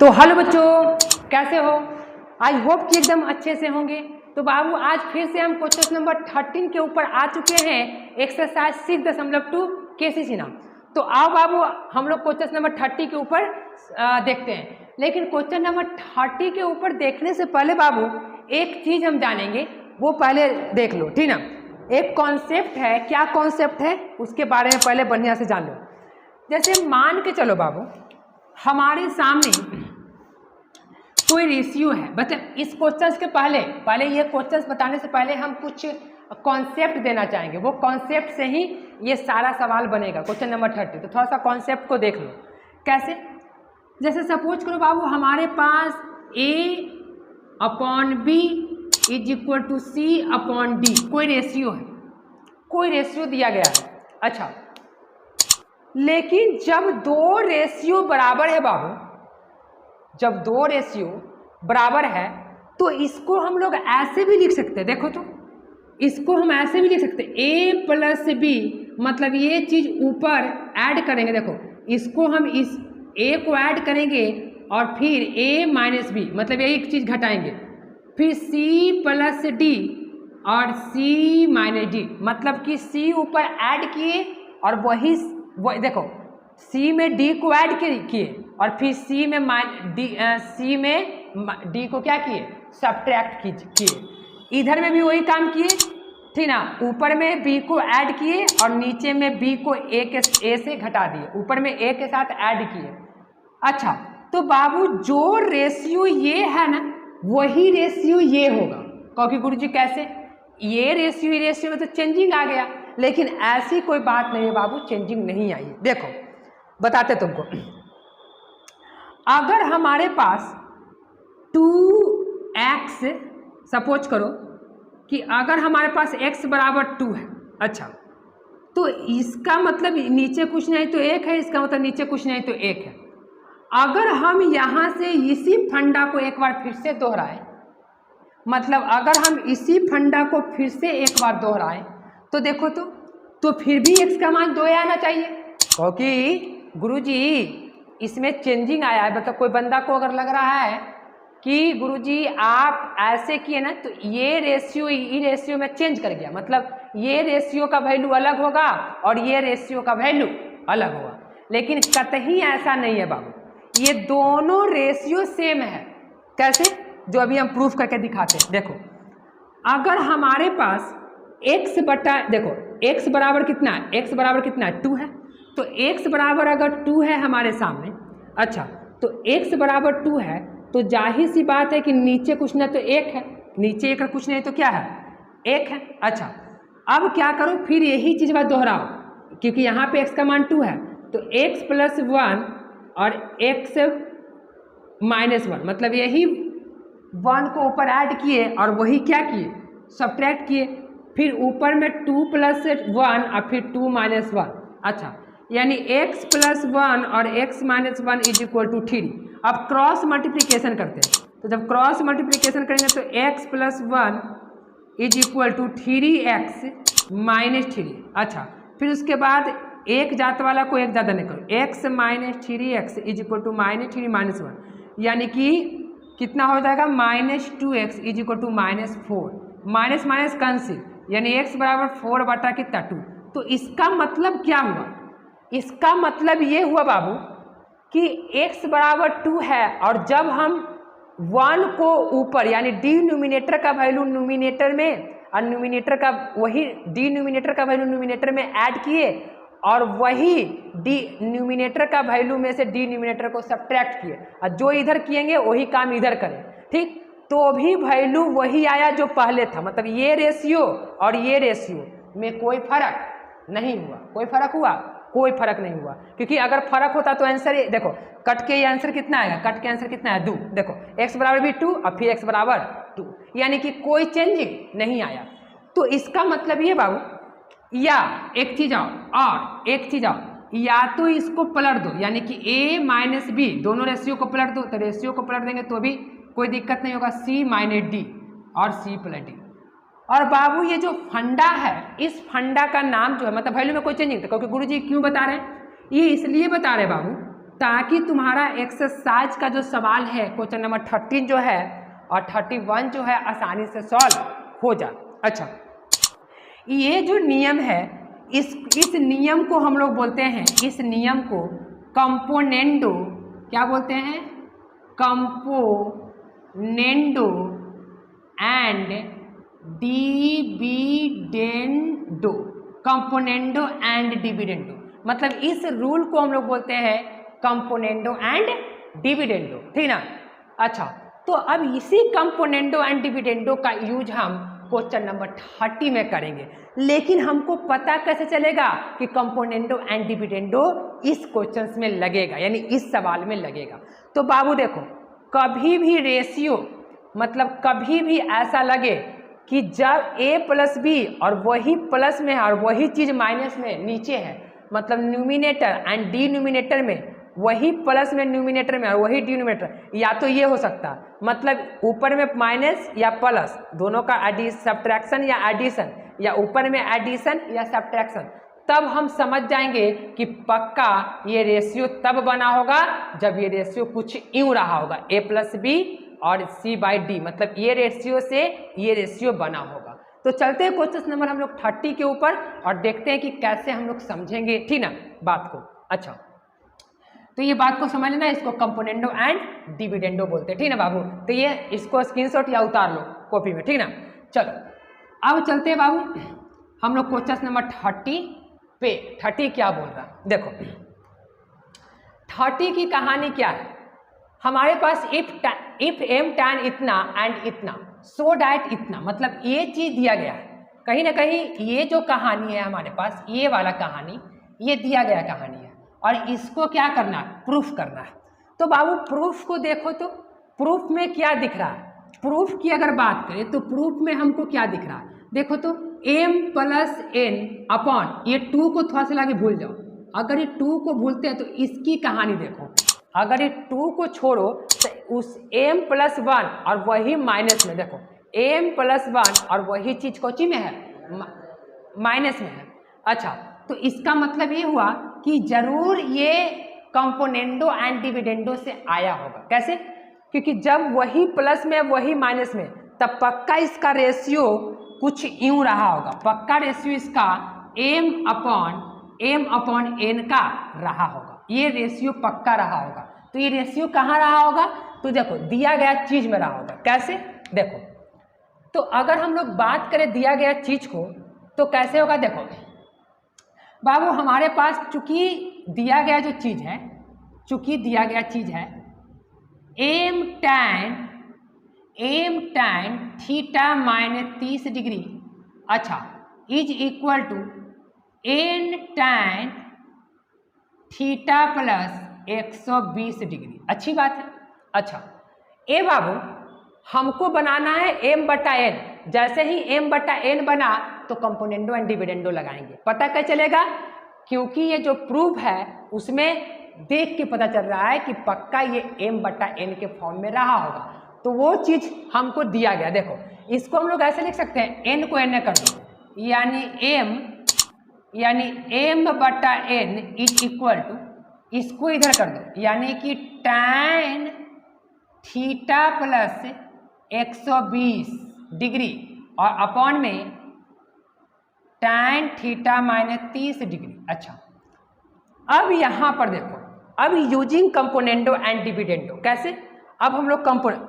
तो हेलो बच्चों, कैसे हो? आई होप कि एकदम अच्छे से होंगे। तो बाबू आज फिर से हम क्वेश्चन नंबर 13 के ऊपर आ चुके हैं, एक्सरसाइज 6.2 केसीसी नाम। तो आओ बाबू हम लोग क्वेश्चन नंबर 30 के ऊपर देखते हैं। लेकिन क्वेश्चन नंबर 30 के ऊपर देखने से पहले बाबू एक चीज हम जानेंगे, वो पहले देख लो, ठीक ना। एक कॉन्सेप्ट है, क्या कॉन्सेप्ट है उसके बारे में पहले बढ़िया से जान लो। जैसे मान के चलो बाबू, हमारे सामने कोई रेशियो है। मतलब इस क्वेश्चंस के पहले ये क्वेश्चंस बताने से पहले हम कुछ कॉन्सेप्ट देना चाहेंगे। वो कॉन्सेप्ट से ही ये सारा सवाल बनेगा क्वेश्चन नंबर 30। तो थोड़ा सा कॉन्सेप्ट को देख लो कैसे। जैसे सपोज करो बाबू, हमारे पास A/B = C/D कोई रेशियो है, कोई रेशियो दिया गया है। अच्छा, लेकिन जब दो रेशियो बराबर है बाबू, जब दो रेशियो बराबर है तो इसको हम लोग ऐसे भी लिख सकते हैं। देखो तो इसको हम ऐसे भी लिख सकते हैं, A+B, मतलब ये चीज ऊपर ऐड करेंगे। देखो इसको हम इस A को ऐड करेंगे और फिर A-B, मतलब यही एक चीज घटाएंगे, फिर C+D और C-D, मतलब कि C ऊपर ऐड किए और वही देखो C में D को ऐड किए और फिर C में D को क्या किए, सब्ट्रैक्ट किए। इधर में भी वही काम किए, ठीक ना। ऊपर में B को ऐड किए और नीचे में B को A से घटा दिए, ऊपर में A के साथ ऐड किए। अच्छा, तो बाबू जो रेशियो ये है ना, वही रेशियो ये होगा। क्योंकि गुरुजी कैसे, ये रेशियो में तो चेंजिंग आ गया, लेकिन ऐसी कोई बात नहीं है बाबू, चेंजिंग नहीं आई। देखो बताते तुमको, अगर हमारे पास 2x, सपोज करो कि अगर हमारे पास x = 2 है। अच्छा, तो इसका मतलब नीचे कुछ नहीं तो 1 है, इसका मतलब नीचे कुछ नहीं तो 1 है। अगर हम यहाँ से इसी फंडा को एक बार फिर से दोहराएं, मतलब अगर हम इसी फंडा को फिर से एक बार दोहराएं तो देखो तो फिर भी x का मान 2 आना चाहिए, क्योंकि गुरुजी इसमें चेंजिंग आया है। मतलब कोई बंदा को अगर लग रहा है कि गुरुजी आप ऐसे किए ना, तो ये रेशियो में चेंज कर गया, मतलब ये रेशियो का वैल्यू अलग होगा और ये रेशियो का वैल्यू अलग होगा। लेकिन कतई ऐसा नहीं है बाबू, ये दोनों रेशियो सेम है। कैसे, जो अभी हम प्रूफ करके दिखाते हैं। देखो अगर हमारे पास देखो x बराबर कितना है, x बराबर कितना है, 2 है। तो x बराबर अगर 2 है हमारे सामने, अच्छा, तो x बराबर 2 है तो जाहिर सी बात है कि नीचे कुछ ना तो 1 है, नीचे 1 कुछ नहीं तो क्या है, 1 है। अच्छा, अब क्या करो, फिर यही चीज बात दोहराओ, क्योंकि यहाँ पे x का मान 2 है, तो x + 1 और x - 1, मतलब यही 1 को ऊपर ऐड किए और वही क्या किए, सब्ट्रैक्ट किए। फिर ऊपर में 2 + 1 और फिर 2 - 1। अच्छा, यानी x + 1 और x - 1 = 3। अब क्रॉस मल्टीप्लिकेशन करते हैं, तो जब क्रॉस मल्टीप्लिकेशन करेंगे तो x + 1 = 3x - 3। अच्छा, फिर उसके बाद एक जात वाला को एक ज़्यादा नहीं करो, x - 3x = -3 - 1, यानी कि कितना हो जाएगा, -2x = -4। माइनस माइनस कैंसिल, यानी x बराबर 4 बटा कितना, 2। तो इसका मतलब क्या हुआ, इसका मतलब ये हुआ बाबू कि x बराबर 2 है और जब हम 1 को ऊपर यानी डिनोमिनेटर का वैल्यू न्यूमिनेटर में और न्यूमिनेटर का वही डिनोमिनेटर का वैल्यू न्यूमिनेटर में ऐड किए और वही न्यूमिनेटर का वैल्यू में से डिनोमिनेटर को सब्ट्रैक्ट किए और जो इधर किएंगे वही काम इधर करें, ठीक। तो भी वैल्यू वही आया जो पहले था, मतलब ये रेशियो और ये रेशियो में कोई फर्क नहीं हुआ। कोई फर्क हुआ, कोई फर्क नहीं हुआ, क्योंकि अगर फर्क होता तो आंसर देखो, कट के ये आंसर कितना आएगा, कट के आंसर कितना है, 2। देखो x बराबर भी 2 और फिर x बराबर 2, यानी कि कोई चेंजिंग नहीं आया। तो इसका मतलब ये बाबू, या एक चीज और एक चीज और, या तो इसको पलट दो, यानी कि A - B दोनों रेशियो को पलट दो, तो रेशियो को पलट देंगे तो भी कोई दिक्कत नहीं होगा, C - D और C + D। और बाबू ये जो फंडा है, इस फंडा का नाम जो है, मतलब वैल्यू में कोई चेंज नहीं था, क्योंकि गुरुजी क्यों बता रहे हैं, ये इसलिए बता रहे बाबू ताकि तुम्हारा एक्सरसाइज का जो सवाल है क्वेश्चन नंबर 13 जो है और 31 जो है आसानी से सॉल्व हो जाए। अच्छा, ये जो नियम है इस नियम को हम लोग बोलते हैं, इस नियम को कंपोनेंडो क्या बोलते हैं, componendo and dividendo, componendo and dividendo, मतलब इस रूल को हम लोग बोलते हैं कंपोनेंडो एंड डिविडेंडो, ठीक ना। अच्छा, तो अब इसी कंपोनेंडो एंड डिविडेंडो का यूज हम क्वेश्चन नंबर 30 में करेंगे, लेकिन हमको पता कैसे चलेगा कि कंपोनेंडो एंड डिविडेंडो इस क्वेश्चन में लगेगा, यानी इस सवाल में लगेगा। तो बाबू देखो, कभी भी रेशियो मतलब कभी भी ऐसा लगे कि जब a प्लस बी और वही प्लस में है और वही चीज़ माइनस में नीचे है, मतलब न्यूमिनेटर एंड डिनोमिनेटर में, वही प्लस में न्यूमिनेटर में और वही डिनोमिनेटर, या तो ये हो सकता मतलब ऊपर में माइनस या प्लस दोनों का सब्ट्रैक्शन या एडिशन, या ऊपर में एडिशन या सब्ट्रैक्शन, तब हम समझ जाएंगे कि पक्का ये रेशियो तब बना होगा जब ये रेशियो कुछ यूं रहा होगा, a प्लस बी और c बाई डी, मतलब ये रेशियो से ये रेशियो बना होगा। तो चलते हैं क्वेश्चन नंबर हम लोग 30 के ऊपर और देखते हैं कि कैसे हम लोग समझेंगे, ठीक ना, बात को। अच्छा, तो ये बात को समझ लेना, इसको कंपोनेंडो एंड डिविडेंडो बोलते हैं, ठीक ना बाबू। तो ये इसको स्क्रीनशॉट या उतार लो कॉपी में, ठीक ना। चलो अब चलते हैं बाबू हम लोग क्वेश्चन नंबर 30 पे। 30 क्या बोल रहा है, देखो 30 की कहानी क्या है। हमारे पास इफ एम टैन इतना एंड इतना सो डैट इतना, मतलब ये चीज दिया गया है, कहीं ना कहीं ये जो कहानी है हमारे पास, ये वाला कहानी, ये दिया गया कहानी है और इसको क्या करना है, प्रूफ करना है। तो बाबू प्रूफ को देखो, तो प्रूफ में क्या दिख रहा है, प्रूफ की अगर बात करें तो प्रूफ में हमको क्या दिख रहा है, देखो तो m प्लस n अपॉन, ये 2 को थोड़ा सा लाके भूल जाओ, अगर ये 2 को भूलते हैं तो इसकी कहानी देखो, अगर ये 2 को छोड़ो तो उस m प्लस 1 और वही माइनस में, देखो m प्लस 1 और वही चीज कोची में है, माइनस में है। अच्छा, तो इसका मतलब ये हुआ कि जरूर ये कंपोनेंडो एंड डिविडेंडो से आया होगा। कैसे, क्योंकि जब वही प्लस में वही माइनस में, तब पक्का इसका रेशियो कुछ यूं रहा होगा, पक्का रेशियो इसका m अपॉन n का रहा होगा, ये रेशियो पक्का रहा होगा। तो ये रेशियो कहाँ रहा होगा, तो देखो दिया गया चीज में रहा होगा। कैसे, देखो तो अगर हम लोग बात करें दिया गया चीज को तो कैसे होगा, देखो बाबू हमारे पास चूंकि दिया गया जो चीज है, चूंकि दिया गया चीज है m tan theta minus 30 degree, अच्छा is equal to n tan theta plus 120 degree. अच्छी बात है। अच्छा ए बाबू हमको बनाना है m बटा n, जैसे ही m बटा n बना तो कंपोनेंडो एंड डिविडेंडो लगाएंगे। पता क्या चलेगा, क्योंकि ये जो प्रूफ है उसमें देख के पता चल रहा है कि पक्का ये m बटा n के फॉर्म में रहा होगा, तो वो चीज हमको दिया गया। देखो इसको हम लोग ऐसे लिख सकते हैं, n को n कर दो, यानी m बटा n इज इक्वल टू, इसको इधर कर दो, यानी कि tan थीटा प्लस 120 डिग्री और अपॉन में tan थीटा माइनस 30 डिग्री। अच्छा अब यहाँ पर देखो, अब यूजिंग कंपोनेंडो एंड डिविडेंडो, कैसे, अब हम लोग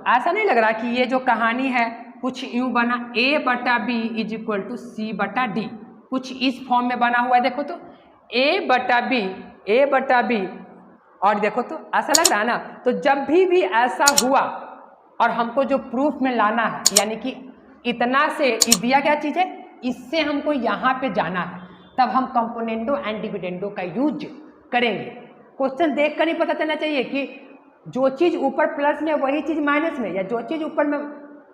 ऐसा नहीं लग रहा कि ये जो कहानी है कुछ यूं बना, a बटा बी इज इक्वल टू सी बटा डी, कुछ इस फॉर्म में बना हुआ है। देखो तो a बटा बी और देखो तो ऐसा लग रहा है ना। तो जब भी ऐसा हुआ और हमको जो प्रूफ में लाना है, यानी कि इतना से दिया गया चीज है, इससे हमको यहाँ पे जाना है, तब हम कंपोनेंडो एंड डिविडेंडो का यूज करेंगे। क्वेश्चन देख कर ही पता चलना चाहिए कि जो चीज ऊपर प्लस में वही चीज माइनस में, या जो चीज ऊपर में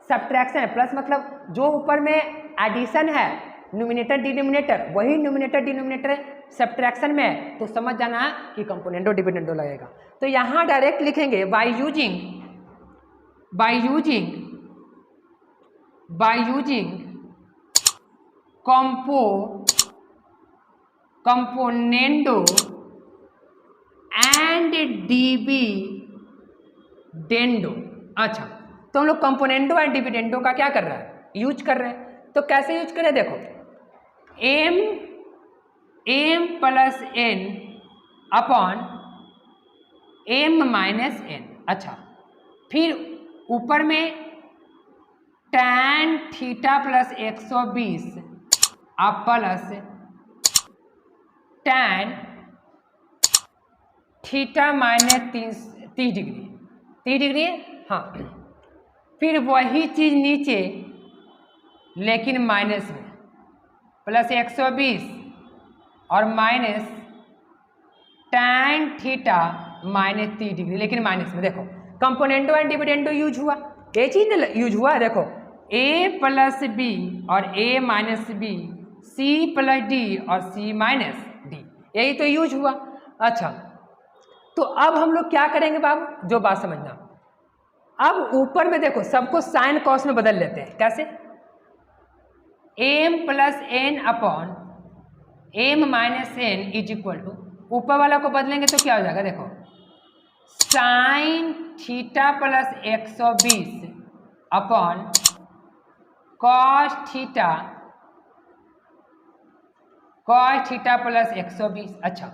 सब्ट्रैक्शन है, प्लस मतलब जो ऊपर में एडिशन है न्यूमिनेटर डिनोमिनेटर, वही न्यूमिनेटर डिनोमिनेटर सब्ट्रैक्शन में है, तो समझ जाना है कि कंपोनेंडो डिविडेंडो लगेगा। तो यहाँ डायरेक्ट लिखेंगे by using componendo and dividendo. अच्छा, तो हम लोग कंपोनेंडो एंड डिविडेंडो का क्या कर रहा है, यूज कर रहे हैं। तो कैसे यूज करें, देखो m plus n upon m minus n। अच्छा, फिर ऊपर में tan थीटा प्लस 120 आप plus tan theta minus 30 degree, 30 degree, हाँ। फिर वही चीज नीचे लेकिन माइनस में, प्लस 120 और minus tan theta minus 30 degree लेकिन माइनस में। देखो कंपोनेंडो एंड डिविडेंडो यूज हुआ, ये चीज यूज हुआ। देखो a प्लस बी और a minus B, c plus D और c माइनस डी, यही तो यूज हुआ। अच्छा, तो अब हम लोग क्या करेंगे बाबू, जो बात समझना, अब ऊपर में देखो सबको साइन कॉस में बदल लेते हैं। कैसे, m plus n upon m minus n is equal to, ऊपर वाला को बदलेंगे तो क्या हो जाएगा, देखो sine theta plus 120 upon cos theta plus 120। अच्छा,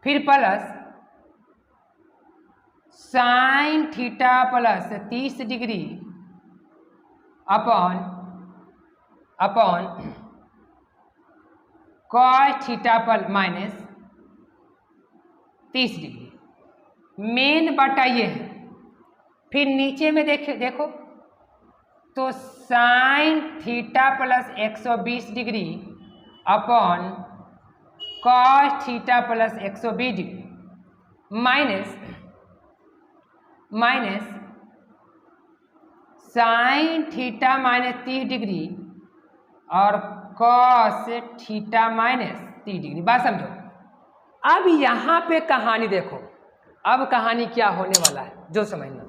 फिर plus sine theta plus 30 degree upon cos theta पर माइनस 30 डिग्री, मेन बटा ये है। फिर नीचे में देखो तो sine theta plus 120 degree upon cos theta plus 120 degree minus sine theta minus 30 degree और कॉस थीटा माइनस 30 डिग्री। बात समझो। अब यहाँ पे कहानी देखो, अब कहानी क्या होने वाला है जो समझना,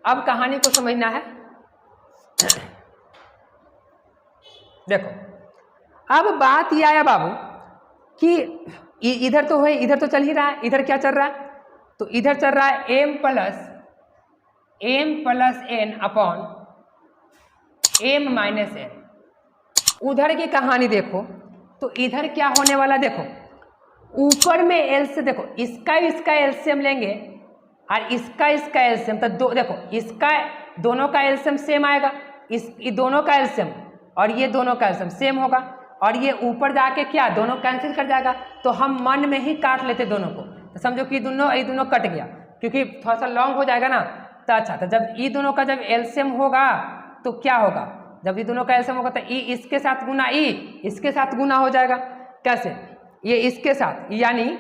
अब कहानी को समझना है। देखो अब बात यह आया बाबू कि इधर तो है, इधर तो चल ही रहा है, इधर क्या चल रहा है, तो इधर चल रहा है m plus n upon m minus n। उधर की कहानी देखो तो इधर क्या होने वाला, देखो ऊपर में एल से, देखो इसका एलसीएम लेंगे और इसका एलसीएम, तो देखो इसका दोनों का एलसीएम सेम आएगा, ये दोनों का एलसीएम और ये दोनों का एलसीएम सेम होगा, और ये ऊपर जाके क्या दोनों कैंसिल कर जाएगा। तो हम मन में ही काट लेते दोनों को, तो समझो कि ये दोनों कट गया, क्योंकि थोड़ा सा लॉन्ग हो जाएगा ना। तो अच्छा, तो जब ये दोनों का जब एलसीएम होगा तो क्या होगा, जब ये दोनों का एलसीएम होगा तो ई इसके साथ गुना ई इसके साथ गुना हो जाएगा। कैसे, ये इसके साथ, यानी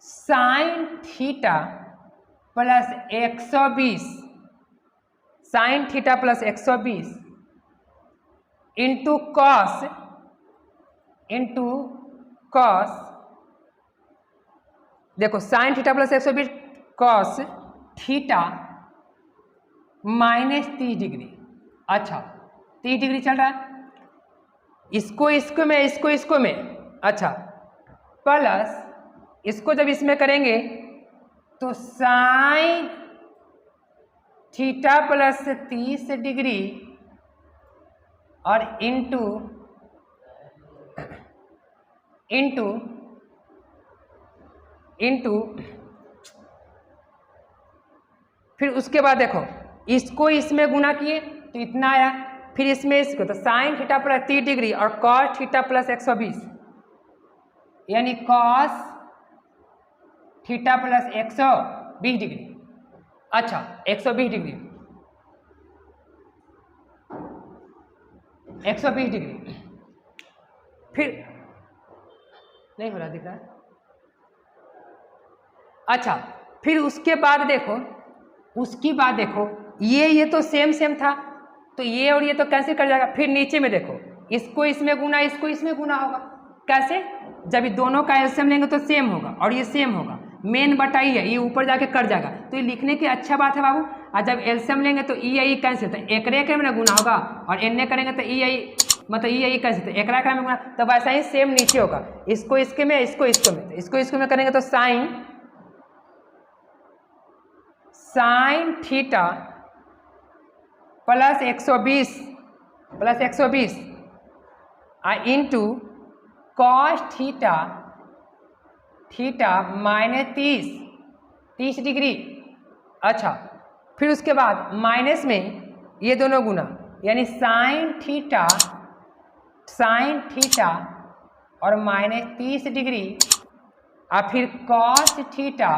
sine theta plus 120 sine theta plus 120 into cos, देखो sine theta plus 120 cos theta minus 30 degree. अच्छा, 30 डिग्री चल रहा है, इसको में। अच्छा, प्लस इसको जब इसमें करेंगे तो साइन थीटा प्लस 30 डिग्री और इंटू फिर उसके बाद देखो इसको इसमें गुना किए तो इतना आया, फिर इसमें इसको, तो साइन थीटा प्लस 30 डिग्री और कॉस थीटा प्लस 120, यानी कॉस थीटा प्लस 120 डिग्री। अच्छा, 120 डिग्री, 120 डिग्री, फिर नहीं हो रहा, दिख रहा है। अच्छा, फिर उसके बाद देखो ये तो सेम था, तो ये और ये तो कैंसिल कर जाएगा। फिर नीचे में देखो इसको इसमें गुना, इसको इसमें गुना होगा। कैसे, जब ये दोनों का एलसीएम लेंगे तो सेम होगा और ये सेम होगा, मेन बटा ई है, ये ऊपर जाके कट जाएगा। तो ये लिखने की अच्छा बात है बाबू। और जब एलसीएम लेंगे तो ई आई कैंसिल, तो एक में ना गुना होगा और एन करेंगे तो ई आई मतलब ये कर सकते एकरा एकरा में गुना, तो वैसा ही सेम नीचे होगा, इसको इसके में, इसको इसको में, तो इसको में करेंगे तो sine theta plus 120 into cos theta minus 30 degree. अच्छा, फिर उसके बाद माइनस में ये दोनों गुना, यानी साइन थीटा और माइनस 30 डिग्री, और फिर कॉस थीटा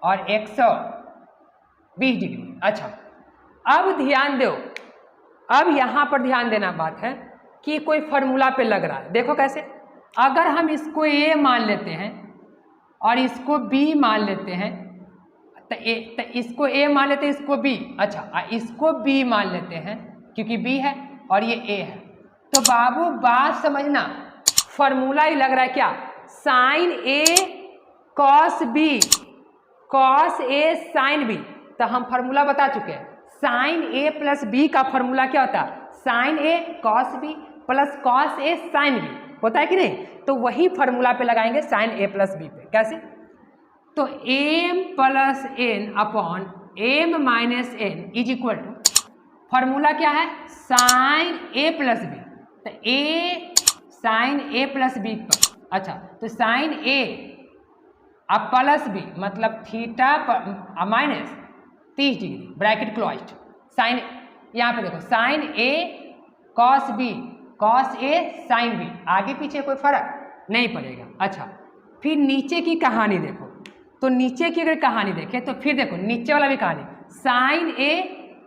और 120 डिग्री। अच्छा, अब ध्यान दो, अब यहाँ पर ध्यान देना बात है कि कोई फॉर्मूला पे लग रहा है। देखो कैसे, अगर हम इसको a मान लेते हैं और इसको b मान लेते हैं, तो इसको a मान लेते हैं, इसको b, अच्छा इसको b मान लेते हैं क्योंकि b है और ये a है, तो बाबू बात समझना, फॉर्मूला ही लग रहा है क्या, sine a cos b cos a sine b। तो हम फॉर्मूला बता चुके हैं, साइन a प्लस b का फॉर्मूला क्या होता है, sine a cos b plus cos a sine b, होता है कि नहीं। तो वही फॉर्मूला पे लगाएंगे साइन a प्लस b पे। कैसे, तो m plus n upon m minus n is equal to, formula क्या है, साइन a प्लस b, तो a sine a plus b पर, अच्छा तो साइन a अब प्लस b मतलब theta minus 30 degree, bracket closed, sine, यहाँ पे देखो sine a cos b cos a sine b, आगे पीछे कोई फर्क नहीं पड़ेगा। अच्छा, फिर नीचे की कहानी देखो, तो नीचे की अगर कहानी देखें तो फिर देखो नीचे वाला भी कहानी, साइन a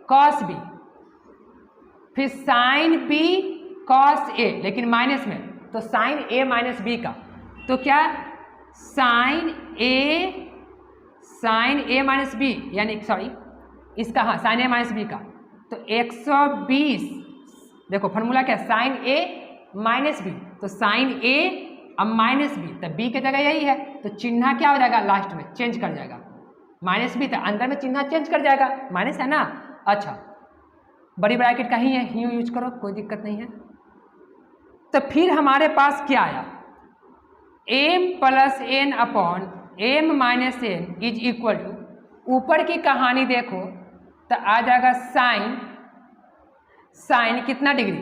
कॉस b, फिर साइन b कॉस a, लेकिन माइनस में, तो साइन a माइनस b का, तो क्या साइन a माइनस b, यानी सॉरी इसका, हाँ साइन a माइनस b का, तो 120, देखो फॉर्मूला क्या है, साइन a माइनस b, तो साइन a अब माइनस b, तो b की जगह यही है, तो चिन्ह क्या हो जाएगा, लास्ट में चेंज कर जाएगा, माइनस b, तो अंदर में चिन्ह चेंज कर जाएगा, माइनस है ना। अच्छा, बड़ी ब्रैकेट का ही है, यूँ यूज करो, कोई दिक्कत नहीं है। तो फिर हमारे पास क्या आया, m plus n upon m minus n is equal to, ऊपर की कहानी देखो तो आ जाएगा साइन कितना डिग्री,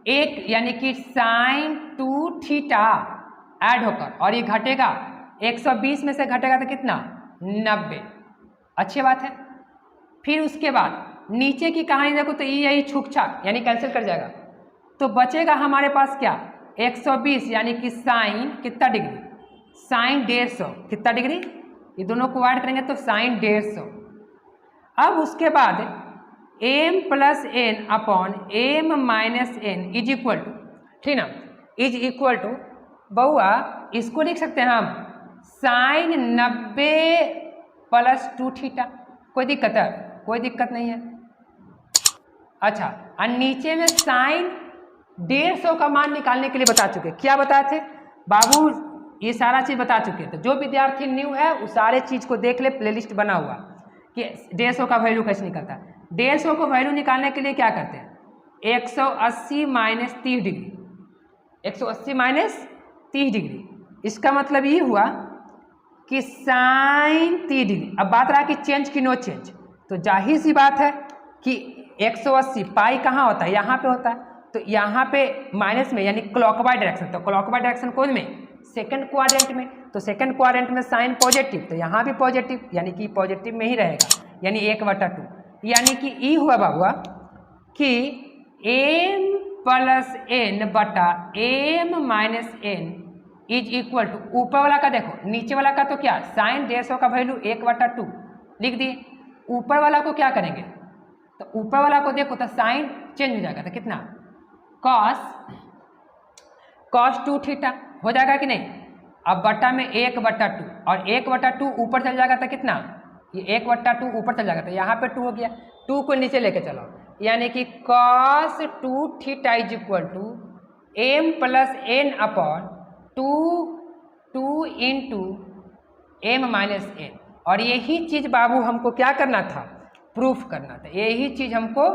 एक, यानी कि साइन 2 थीटा ऐड होकर, और ये घटेगा 120 में से घटेगा तो कितना, 90, अच्छी बात है। फिर उसके बाद नीचे की कहानी देखो तो यही छुक छाक, यानी कैंसिल कर जाएगा, तो बचेगा हमारे पास क्या, 120, यानी कि साइन कितना डिग्री, साइन 150, कितना डिग्री, ये दोनों को ऐड करेंगे तो साइन 150। अब उसके बाद m plus n upon m minus n is equal to, ठीक ना, इज इक्वल टू, बउआ इसको लिख सकते हैं हम साइन 90 प्लस 2 थीटा, कोई दिक्कत है, कोई दिक्कत नहीं है। अच्छा, और नीचे में साइन 150 का मान निकालने के लिए बता चुके, क्या बताए थे बाबू, ये सारा चीज़ बता चुके थे। जो विद्यार्थी न्यू है वो सारे चीज़ को देख ले, प्लेलिस्ट बना हुआ कि 150 का वैल्यू कैसे निकलता है। 150 को वैल्यू निकालने के लिए क्या करते हैं, 180 माइनस 30 डिग्री, 180 माइनस 30 डिग्री, इसका मतलब ये हुआ कि साइन 30 डिग्री। अब बात रहा कि चेंज की नो चेंज, तो जाहिर सी बात है कि 180 पाई कहाँ होता है, यहाँ पे होता है, तो यहाँ पे माइनस में, यानी क्लॉकवाइज डायरेक्शन, तो क्लॉकवाइज डायरेक्शन कौन में, सेकंड क्वाड्रेंट में, तो सेकंड क्वाड्रेंट में साइन पॉजिटिव, तो यहाँ भी पॉजिटिव, यानी कि पॉजिटिव में ही रहेगा, यानी 1/2, यानी कि ई हुआ बाबुआ कि m प्लस n बटा m minus n is equal to, ऊपर वाला का देखो, नीचे वाला का तो क्या, साइन 150 का वैल्यू 1/2 लिख दिए, ऊपर वाला को क्या करेंगे, तो ऊपर वाला को देखो तो साइन चेंज हो जाएगा, तो कितना, कॉस 2 थीटा हो जाएगा कि नहीं, अब बटा में 1/2, और 1/2 ऊपर चल जाएगा तो कितना, ये 1/2 ऊपर चल जाएगा, तो यहाँ पे 2 हो गया, 2 को नीचे लेके चलो, यानी कि cos 2 theta is equal to m plus n upon 2 into m minus n। और यही चीज़ बाबू हमको क्या करना था, प्रूफ करना था, यही चीज़ हमको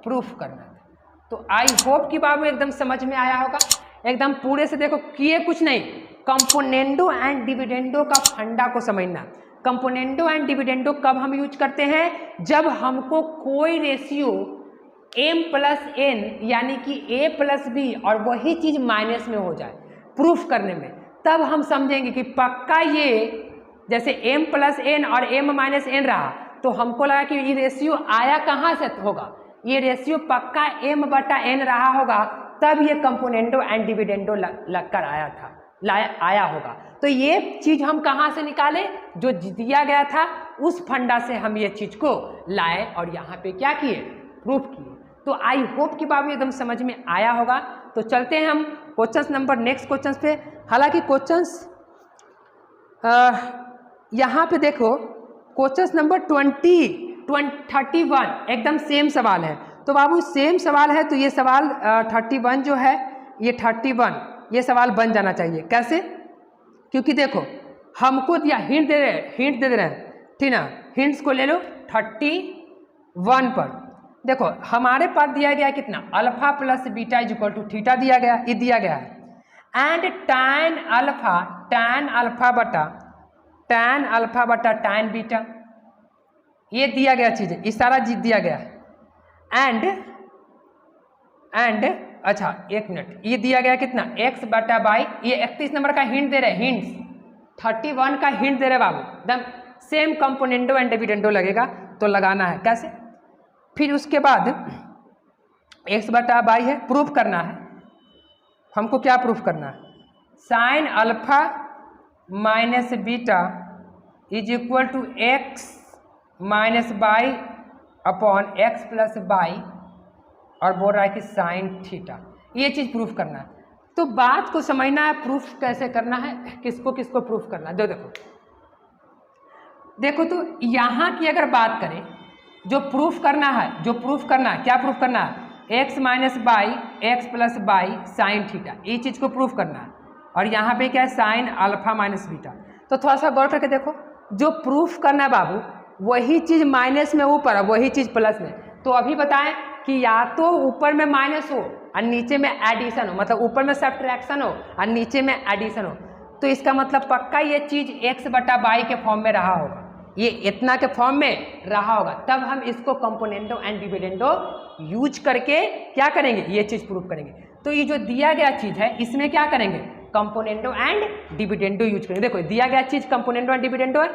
प्रूफ करना था। तो आई होप कि बाबू एकदम समझ में आया होगा, एकदम पूरे से देखो, किए कुछ नहीं, कंपोनेंडो एंड डिविडेंडो का फंडा को समझना। कंपोनेंडो एंड डिविडेंडो कब हम यूज करते हैं, जब हमको कोई रेशियो m प्लस एन यानी कि a प्लस बी और वही चीज माइनस में हो जाए प्रूफ करने में, तब हम समझेंगे कि पक्का ये जैसे m प्लस एन और m माइनस एन रहा, तो हमको लगा कि ये रेशियो आया कहाँ से होगा, ये रेशियो पक्का m बटा n रहा होगा, तब ये कंपोनेंडो एंड डिविडेंडो लग कर आया था, आया होगा। तो ये चीज हम कहाँ से निकाले, जो दिया गया था उस फंडा से हम ये चीज को लाए और यहाँ पे क्या किए, प्रूफ किए। तो आई होप कि बाबू एकदम समझ में आया होगा। तो चलते हैं हम क्वेश्चंस नंबर नेक्स्ट क्वेश्चंस पे। हालांकि क्वेश्चंस यहाँ पे देखो, क्वेश्चंस नंबर 31 एकदम सेम सवाल है। तो बाबू सेम सवाल है, तो ये सवाल 31 जो है, ये 31 ये सवाल बन जाना चाहिए। कैसे, क्योंकि देखो हमको दिया हिंट दे रहे हैं, ठीक ना, हिंट्स को ले लो 31 पर। देखो हमारे पास दिया गया है कितना, alpha plus beta is equal to theta दिया गया, ये दिया गया है, एंड tan अल्फा बटा tan बीटा, ये दिया गया चीज है, ये सारा चीज दिया गया है। एंड अच्छा एक मिनट, ये दिया गया कितना, x बटा बाई, ये 31 नंबर का हिंट दे रहे हैं, हिंट्स 31 का हिंट दे रहे बाबू, एकदम सेम कंपोनेंडो एंड डिविडेंडो लगेगा, तो लगाना है कैसे। फिर उसके बाद x बटा बाई है, प्रूफ करना है हमको, क्या प्रूफ करना है, sine alpha minus beta is equal to x minus y upon x plus y, और बोल रहा है कि साइन थीटा, ये चीज प्रूफ करना है। तो बात को समझना है, प्रूफ कैसे करना है, किसको किसको प्रूफ करना है। जो देखो तो यहाँ की अगर बात करें, जो प्रूफ करना है, क्या प्रूफ करना है, x minus by x plus by sine theta, ये चीज को प्रूफ करना है। और यहाँ पे क्या है, साइन अल्फा माइनस बीटा। तो थोड़ा सा गौर करके देखो, जो प्रूफ करना है बाबू, वही चीज माइनस में ऊपर और वही चीज प्लस में। तो अभी बताएं कि या तो ऊपर में माइनस हो और नीचे में एडिशन हो, मतलब ऊपर में सब्ट्रैक्शन हो और नीचे में एडिशन हो, तो इसका मतलब पक्का ये चीज x बटा बाई के फॉर्म में रहा होगा, ये इतना के फॉर्म में रहा होगा, तब हम इसको कंपोनेंडो एंड डिविडेंडो यूज करके क्या करेंगे, ये चीज प्रूफ करेंगे। तो ये जो दिया गया चीज है, इसमें क्या करेंगे, कंपोनेंडो एंड डिविडेंडो यूज करेंगे। देखो दिया गया चीज कंपोनेंडो एंड डिविडेंडो है,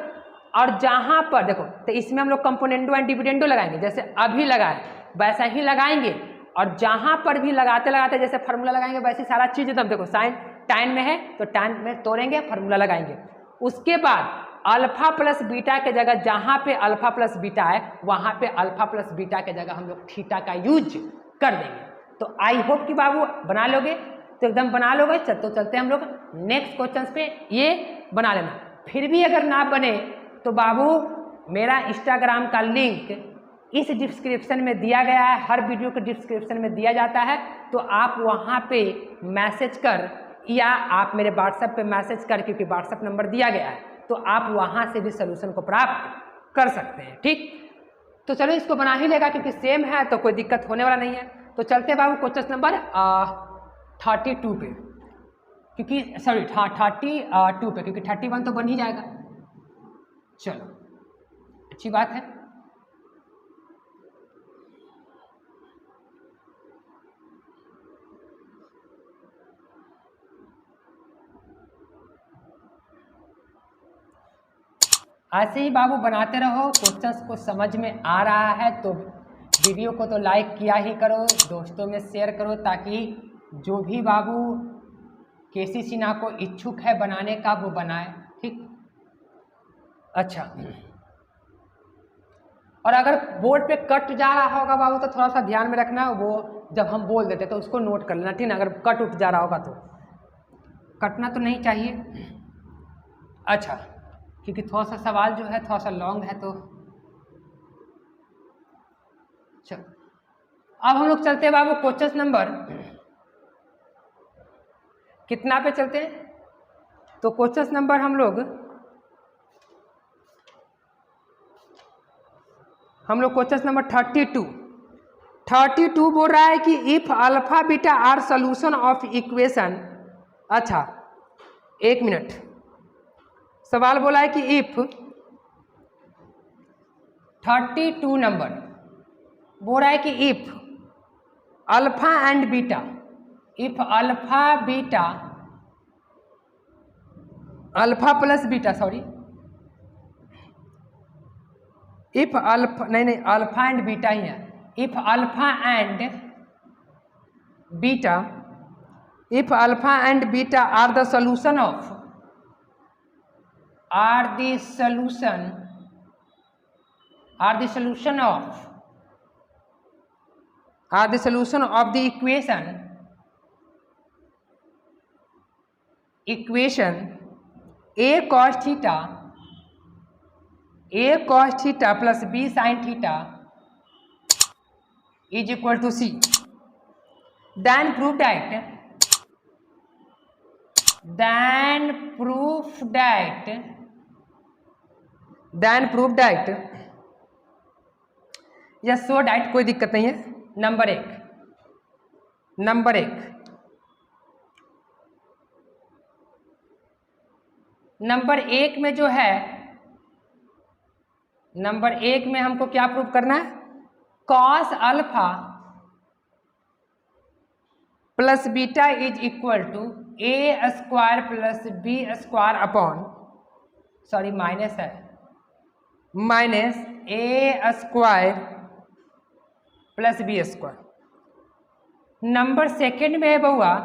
और जहां पर देखो, तो इसमें हम लोग कंपोनेंडो एंड डिविडेंडो लगाएंगे, जैसे अभी लगाए वैसा ही लगाएंगे, और जहां पर भी लगाते लगाते जैसे फार्मूला लगाएंगे वैसे सारा चीज एकदम, देखो साइन tan में है तो tan में तोड़ेंगे, फार्मूला लगाएंगे। उसके बाद अल्फा प्लस बीटा के जगह, जहां पे अल्फा प्लस बीटा है वहां पे अल्फा प्लस बीटा के जगह हम लोग थीटा का यूज कर देंगे। तो आई होप कि बाबू बना लोगे, तो एकदम बना लोगे। तो चलते हैं हम लोग नेक्स्ट क्वेश्चन पे, ये बना लेना। फिर भी अगर ना बने तो बाबू मेरा इंस्टाग्राम का लिंक इस डिस्क्रिप्शन में दिया गया है, हर वीडियो के डिस्क्रिप्शन में दिया जाता है, तो आप वहाँ पे मैसेज कर, या आप मेरे व्हाट्सएप पे मैसेज कर, क्योंकि व्हाट्सएप नंबर दिया गया है, तो आप वहाँ से भी सोल्यूशन को प्राप्त कर सकते हैं। ठीक, तो चलो इसको बना ही लेगा, क्योंकि सेम है तो कोई दिक्कत होने वाला नहीं है। तो चलते हैं बाबू क्वेश्चन नंबर 32 पे, क्योंकि सॉरी 32 पे, क्योंकि 31 तो बन ही जाएगा। चलो अच्छी बात है। ऐसे ही बाबू बनाते रहो, क्वेश्चंस को समझ में आ रहा है तो वीडियो को तो लाइक किया ही करो, दोस्तों में शेयर करो, ताकि जो भी बाबू केसी सिन्हा को इच्छुक है बनाने का वो बनाए। ठीक, अच्छा, और अगर बोर्ड पे कट जा रहा होगा बाबू तो थोड़ा सा ध्यान में रखना, वो जब हम बोल देते तो उसको नोट कर लेना। ठीक ना, अगर कट उठ जा रहा होगा तो कटना तो नहीं चाहिए। अच्छा, क्योंकि थोड़ा सा सवाल जो है थोड़ा सा लॉन्ग है, तो चलो अब हम लोग चलते हैं बाबू क्वेश्चन नंबर कितना पे चलते हैं। तो क्वेश्चन नंबर हम लोग क्वेश्चन नंबर 32 32 बोल रहा है कि if alpha beta are solution of equation. अच्छा 1 मिनट, सवाल बोला है कि इफ 32 नंबर बोल रहा है कि if alpha and beta, if alpha beta, alpha plus beta, sorry, if alpha, नहीं अल्फा एंड बीटा ही है, if alpha and beta, if alpha and beta are the solution of, are the solution, are the solution of, are the solution of the equation, equation a cos theta, a cos theta plus b sin theta is equal to c, then prove that, then prove that, then prove that, या so diet, कोई दिक्कत नहीं है। Number 1, number 1, number 1 में जो है, number 1 में हमको क्या प्रूव करना है, cos alpha plus beta is equal to A square plus B square upon, sorry minus है, minus A square plus B square. Number 2 में है बउआ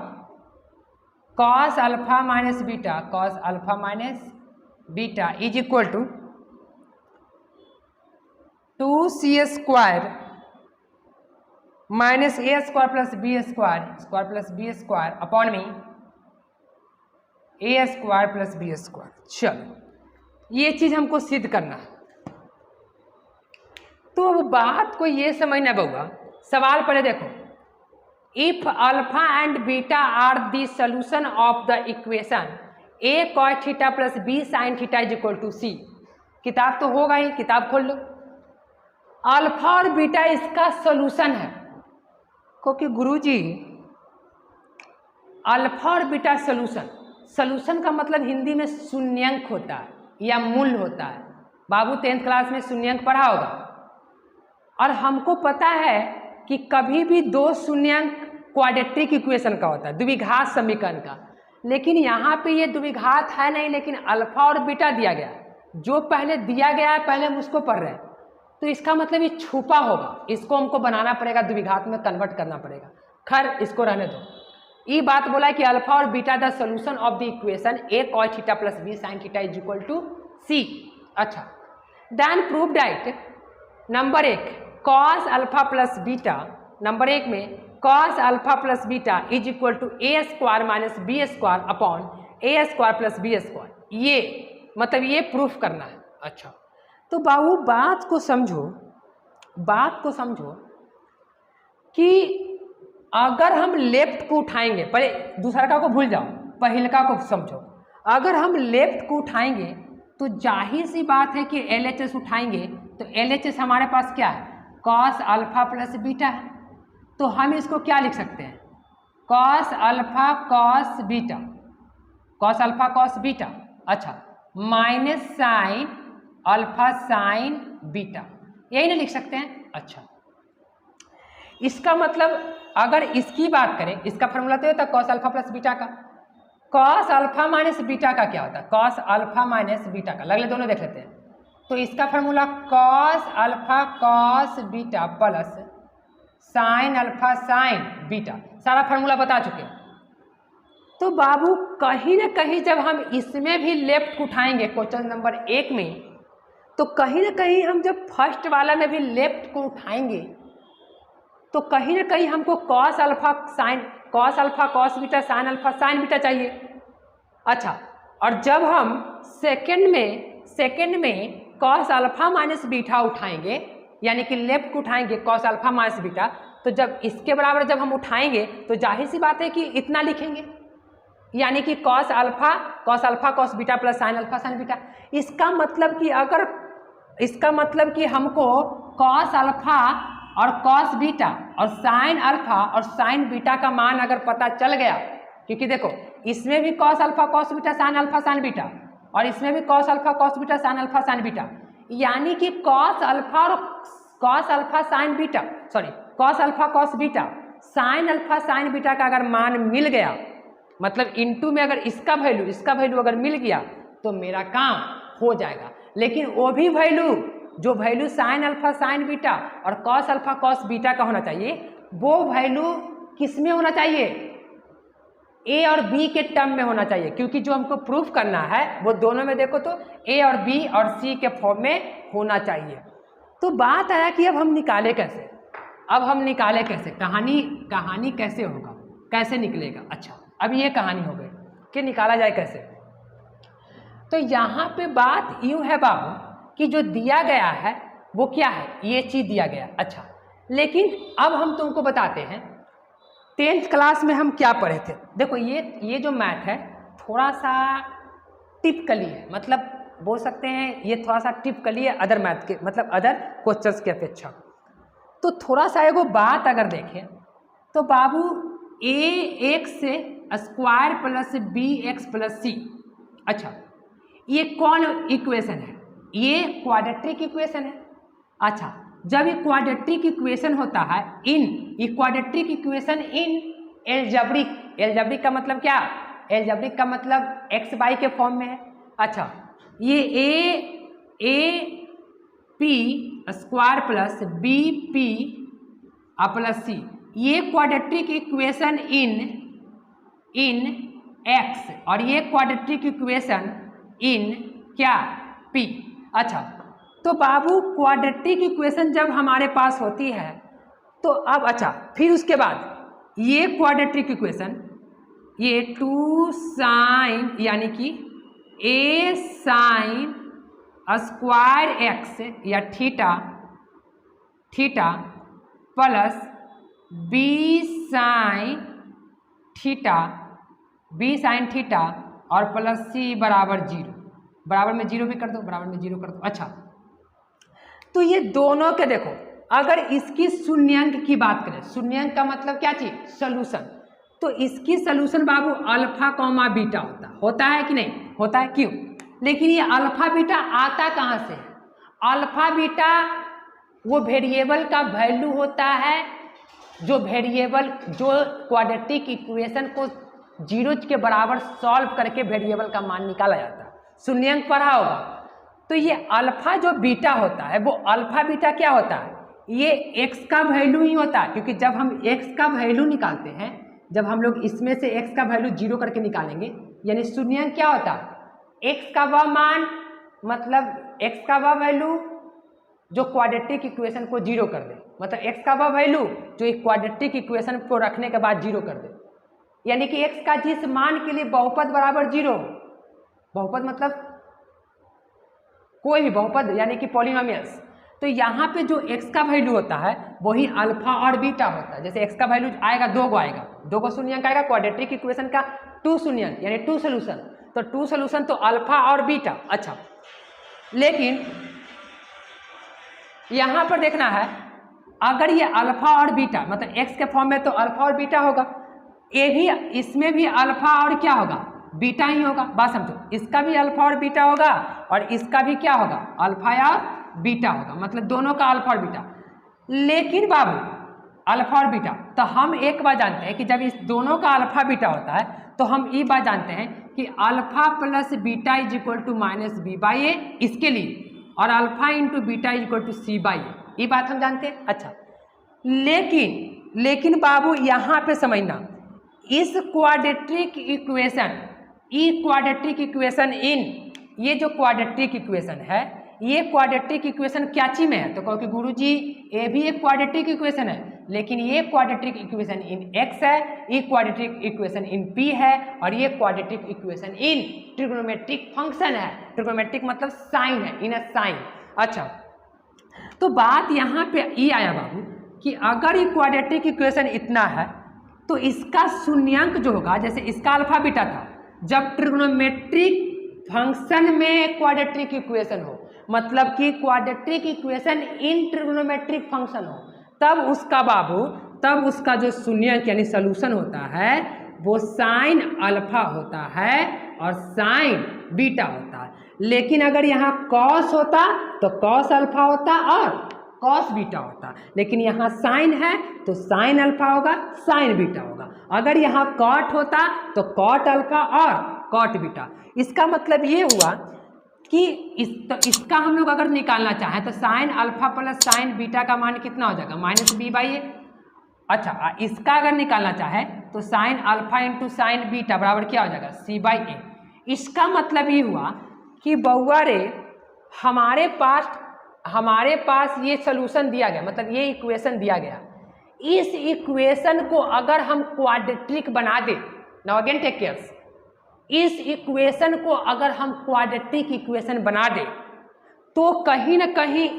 cos alpha minus beta, cos alpha minus beta is equal to 2c square minus A square plus B square, square plus B square upon में A square plus B square. चलो ये चीज हमको सिद्ध करना है। तो अब बात को ये समझना बउआ, सवाल पहले देखो, if alpha and beta are the solution of the equation A cos theta plus B sine theta is equal to C. किताब तो होगा ही, किताब खोल लो। अल्फा और बीटा इसका सोल्यूशन है, क्योंकि गुरुजी अल्फा और बीटा सोल्यूशन, सोल्यूशन का मतलब हिंदी में शून्यंक होता है या मूल होता है। बाबू 10th क्लास में शून्यंक पढ़ा होगा। और हमको पता है कि कभी भी 2 शून्यंक क्वाड्रेटिक इक्वेशन का होता है, द्विघात समीकरण का। लेकिन यहाँ पे ये द्विघात है नहीं, लेकिन अल्फा और बीटा दिया गया, जो पहले दिया गया है पहले हम उसको पढ़ रहे हैं, तो इसका मतलब ये छुपा होगा, इसको हमको बनाना पड़ेगा, द्विघात में कन्वर्ट करना पड़ेगा। खैर इसको रहने दो। ये बात बोला कि अल्फा और beta the solution of the equation A cos theta plus B sine theta is equal to C. अच्छा, then prove that, number 1 cos alpha plus beta, number 1 में cos alpha plus beta is equal to A square minus B square upon A square plus B square. ये मतलब ये proof करना है। अच्छा, तो बाबू बात को समझो, बात को समझो कि अगर हम लेफ्ट को उठाएंगे, पहले दूसरा को भूल जाओ, पहिलका को समझो। अगर हम लेफ्ट को उठाएंगे तो जाहिर सी बात है कि LHS उठाएंगे, तो LHS हमारे पास क्या है, कॉस अल्फा प्लस बीटा है। तो हम इसको क्या लिख सकते हैं, cos alpha cos beta, cos alpha cos beta. अच्छा, minus sine alpha sine beta, यही ना लिख सकते हैं। अच्छा, इसका मतलब अगर इसकी बात करें, इसका फॉर्मूला तो होता है कॉस अल्फा प्लस बीटा का। कॉस अल्फा माइनस बीटा का क्या होता है, कॉस अल्फा माइनस बीटा का, लगले दोनों देख लेते हैं। तो इसका formula cos alpha cos beta plus sign alpha sine beta, सारा फॉर्मूला बता चुके हैं। तो बाबू कहीं ना कहीं जब हम इसमें भी लेफ्ट उठाएंगे क्वेश्चन नंबर 1 में, तो कहीं ना कहीं हम जब फर्स्ट वाला में भी लेफ्ट को उठाएंगे तो कहीं ना कहीं हमको cos alpha sign, cos alpha cos beta sine alpha sine beta चाहिए। अच्छा, और जब हम सेकंड में कॉस अल्फा माइनस बीटा उठाएंगे, यानी कि लेफ्ट को उठाएंगे कॉस अल्फा माइनस बीटा, तो जब इसके बराबर जब हम उठाएंगे तो जाहिर सी बात है कि इतना लिखेंगे, यानी कि cos alpha cos beta plus sign alpha sine beta. इसका मतलब कि अगर, इसका मतलब कि हमको कॉस अल्फा और कॉस बीटा और साइन अल्फा और साइन बीटा का मान अगर पता चल गया, क्योंकि देखो इसमें भी cos alpha cos beta sine alpha sine beta और इसमें भी cos alpha cos beta sine alpha sine beta, यानी कि कॉस अल्फा और cos alpha sine beta cos alpha cos beta sine alpha sine beta का अगर मान मिल गया, मतलब इनटू में अगर इसका वैल्यू अगर मिल गया तो मेरा काम हो जाएगा। लेकिन वो भी जो value sign alpha sine beta और कॉस अल्फा कॉस बीटा का होना चाहिए, वो वैल्यू किस में होना चाहिए? ए और बी के टर्म में होना चाहिए, क्योंकि जो हमको प्रूफ करना है वो दोनों में देखो तो ए और बी और सी के फॉर्म में होना चाहिए। तो बात आया कि अब हम निकाले कैसे, कहानी कैसे होगा, कैसे निकलेगा। अच्छा, अब ये कहानी हो गई कि निकाला जाए कैसे। तो यहाँ पे बात यूँ है बाबू कि जो दिया गया है वो क्या है, ये चीज़ दिया गया। अच्छा, लेकिन अब हम तुमको बताते हैं 10th क्लास में हम क्या पढ़े थे। देखो ये जो मैथ है थोड़ा सा टिपिकली है, मतलब बोल सकते हैं ये थोड़ा सा टिपिकली है अदर मैथ के, मतलब अदर क्वेश्चंस के अपेक्षा। तो थोड़ा सा एगो बात अगर देखें तो बाबू ax square plus bx plus c, अच्छा ये कौन इक्वेशन है? ये क्वाड्रेटिक इक्वेशन है। अच्छा, जब ये क्वाड्रेटिक इक्वेशन होता है क्वाड्रेटिक इक्वेशन इन एल्जेब्रिक का मतलब क्या? एल्जेब्रिक का मतलब एक्स वाई के फॉर्म में है। अच्छा, ये A P square plus B P plus C, ये क्वाड्रेटिक इक्वेशन इन एक्स और ये क्वाड्रेटिक इक्वेशन इन क्या? पी। अच्छा, तो बाबू क्वाड्रेटिक इक्वेशन जब हमारे पास होती है तो अब अच्छा, फिर उसके बाद ये क्वाड्रेटिक इक्वेशन ये 2 साइन यानी कि a साइन स्क्वायर एक्स या theta plus b sine theta और प्लस c बराबर 0, बराबर में 0 भी कर दो, अच्छा, तो ये दोनों के देखो, अगर इसकी शून्यंक की बात करें, शून्यंक का मतलब क्या चीज? सॉल्यूशन। तो इसकी सॉल्यूशन बाबू अल्फा कॉमा बीटा होता है कि नहीं होता है? क्यों? लेकिन ये अल्फा बीटा आता कहाँ से है? अल्फा बीटा वो वेरिएबल का वैल्यू होता है, जो क्वाड्रेटिक इक्वेशन को 0 के बराबर सॉल्व करके वेरिएबल का मान निकाला जाता है। शून्यंक पढ़ा होगा। तो ये अल्फा जो बीटा होता है वो अल्फा बीटा क्या होता है? ये x का वैल्यू ही होता है, क्योंकि जब हम x का वैल्यू निकालते हैं, जब हम लोग इसमें से x का वैल्यू 0 करके निकालेंगे, यानी शून्यंक क्या होता है? x का वह मान, मतलब x का वह वैल्यू जो क्वाड्रेटिक इक्वेशन को 0 कर दे, मतलब x का वह वैल्यू जो एक क्वाड्रेटिक इक्वेशन को रखने के बाद 0 कर दे, यानी कि x का जिस मान के लिए बहुपद बराबर 0, बहुपद मतलब कोई भी बहुपद यानी कि पॉलिनोमियल्स, तो यहाँ पे जो x का वैल्यू होता है वही अल्फा और बीटा होता है। जैसे x का वैल्यू आएगा 2 को शून्यंक आएगा, क्वाड्रेटिक इक्वेशन का 2 शून्यंक यानी 2 सोल्यूशन, तो 2 सोल्यूशन तो अल्फा और बीटा। अच्छा, लेकिन यहाँ पर देखना है, अगर ये अल्फा और बीटा मतलब x के फॉर्म में तो अल्फा और बीटा होगा, ये भी इसमें भी अल्फा और क्या होगा? बीटा ही होगा। बात समझो, इसका भी अल्फा और बीटा होगा और इसका भी क्या होगा? अल्फा और बीटा होगा, मतलब दोनों का अल्फा और बीटा। लेकिन बाबू अल्फा और बीटा, तो हम एक बात जानते हैं कि जब इस दोनों का अल्फा बीटा होता है तो हम ये बात जानते हैं कि alpha plus beta is equal to minus B by A इसके लिए, और alpha into beta is equal to C by A, ये बात हम जानते हैं। अच्छा, लेकिन बाबू यहाँ पे समझना, इस क्वाड्रेटिक इक्वेशन ये जो क्वाड्रेटिक इक्वेशन है, ये क्वाड्रेटिक इक्वेशन क्या चीज में है? तो कहो कि गुरुजी ये भी एक क्वाड्रेटिक इक्वेशन है, लेकिन ये क्वाड्रेटिक इक्वेशन इन x है, ये क्वाड्रेटिक इक्वेशन इन p है, और ये quadratic equation in trigonometric function है। ट्रिग्नोमेट्रिक मतलब साइन है, इन साइन। अच्छा, तो बात यहाँ पे ये आया बाबू कि अगर ये क्वाड्रेटिक इक्वेशन इतना है तो इसका शून्यंक जो होगा, जैसे इसका अल्फा बीटा था, जब ट्रिग्नोमेट्रिक फंक्शन में क्वाड्रेटिक इक्वेशन हो, मतलब कि quadratic equation in trigonometric function हो, तब उसका बाबू, तब उसका जो शून्यक यानी सॉल्यूशन होता है वो साइन अल्फा होता है और साइन बीटा होता है। लेकिन अगर यहाँ कॉस होता तो कॉस अल्फा होता और कॉस बीटा होता, लेकिन यहाँ साइन है तो साइन अल्फा होगा, साइन बीटा होगा। अगर यहाँ कॉट होता तो कॉट अल्फा और कॉट बीटा। इसका मतलब ये हुआ कि इसका हम लोग अगर निकालना चाहें तो sine alpha plus sign beta का मान कितना हो जाएगा, -b/a। अच्छा, इसका अगर निकालना चाहे तो sine alpha into sine beta बराबर क्या हो जाएगा, c/a। इसका मतलब ये हुआ कि बउआ रे हमारे पास ये सोल्यूशन दिया गया, मतलब ये इक्वेशन दिया गया। इस इक्वेशन को अगर हम क्वाड्रेटिक बना दे, नाउ अगेन टेक केयर, इस इक्वेशन को अगर हम क्वाड्रेटिक इक्वेशन बना दे तो कहीं ना कहीं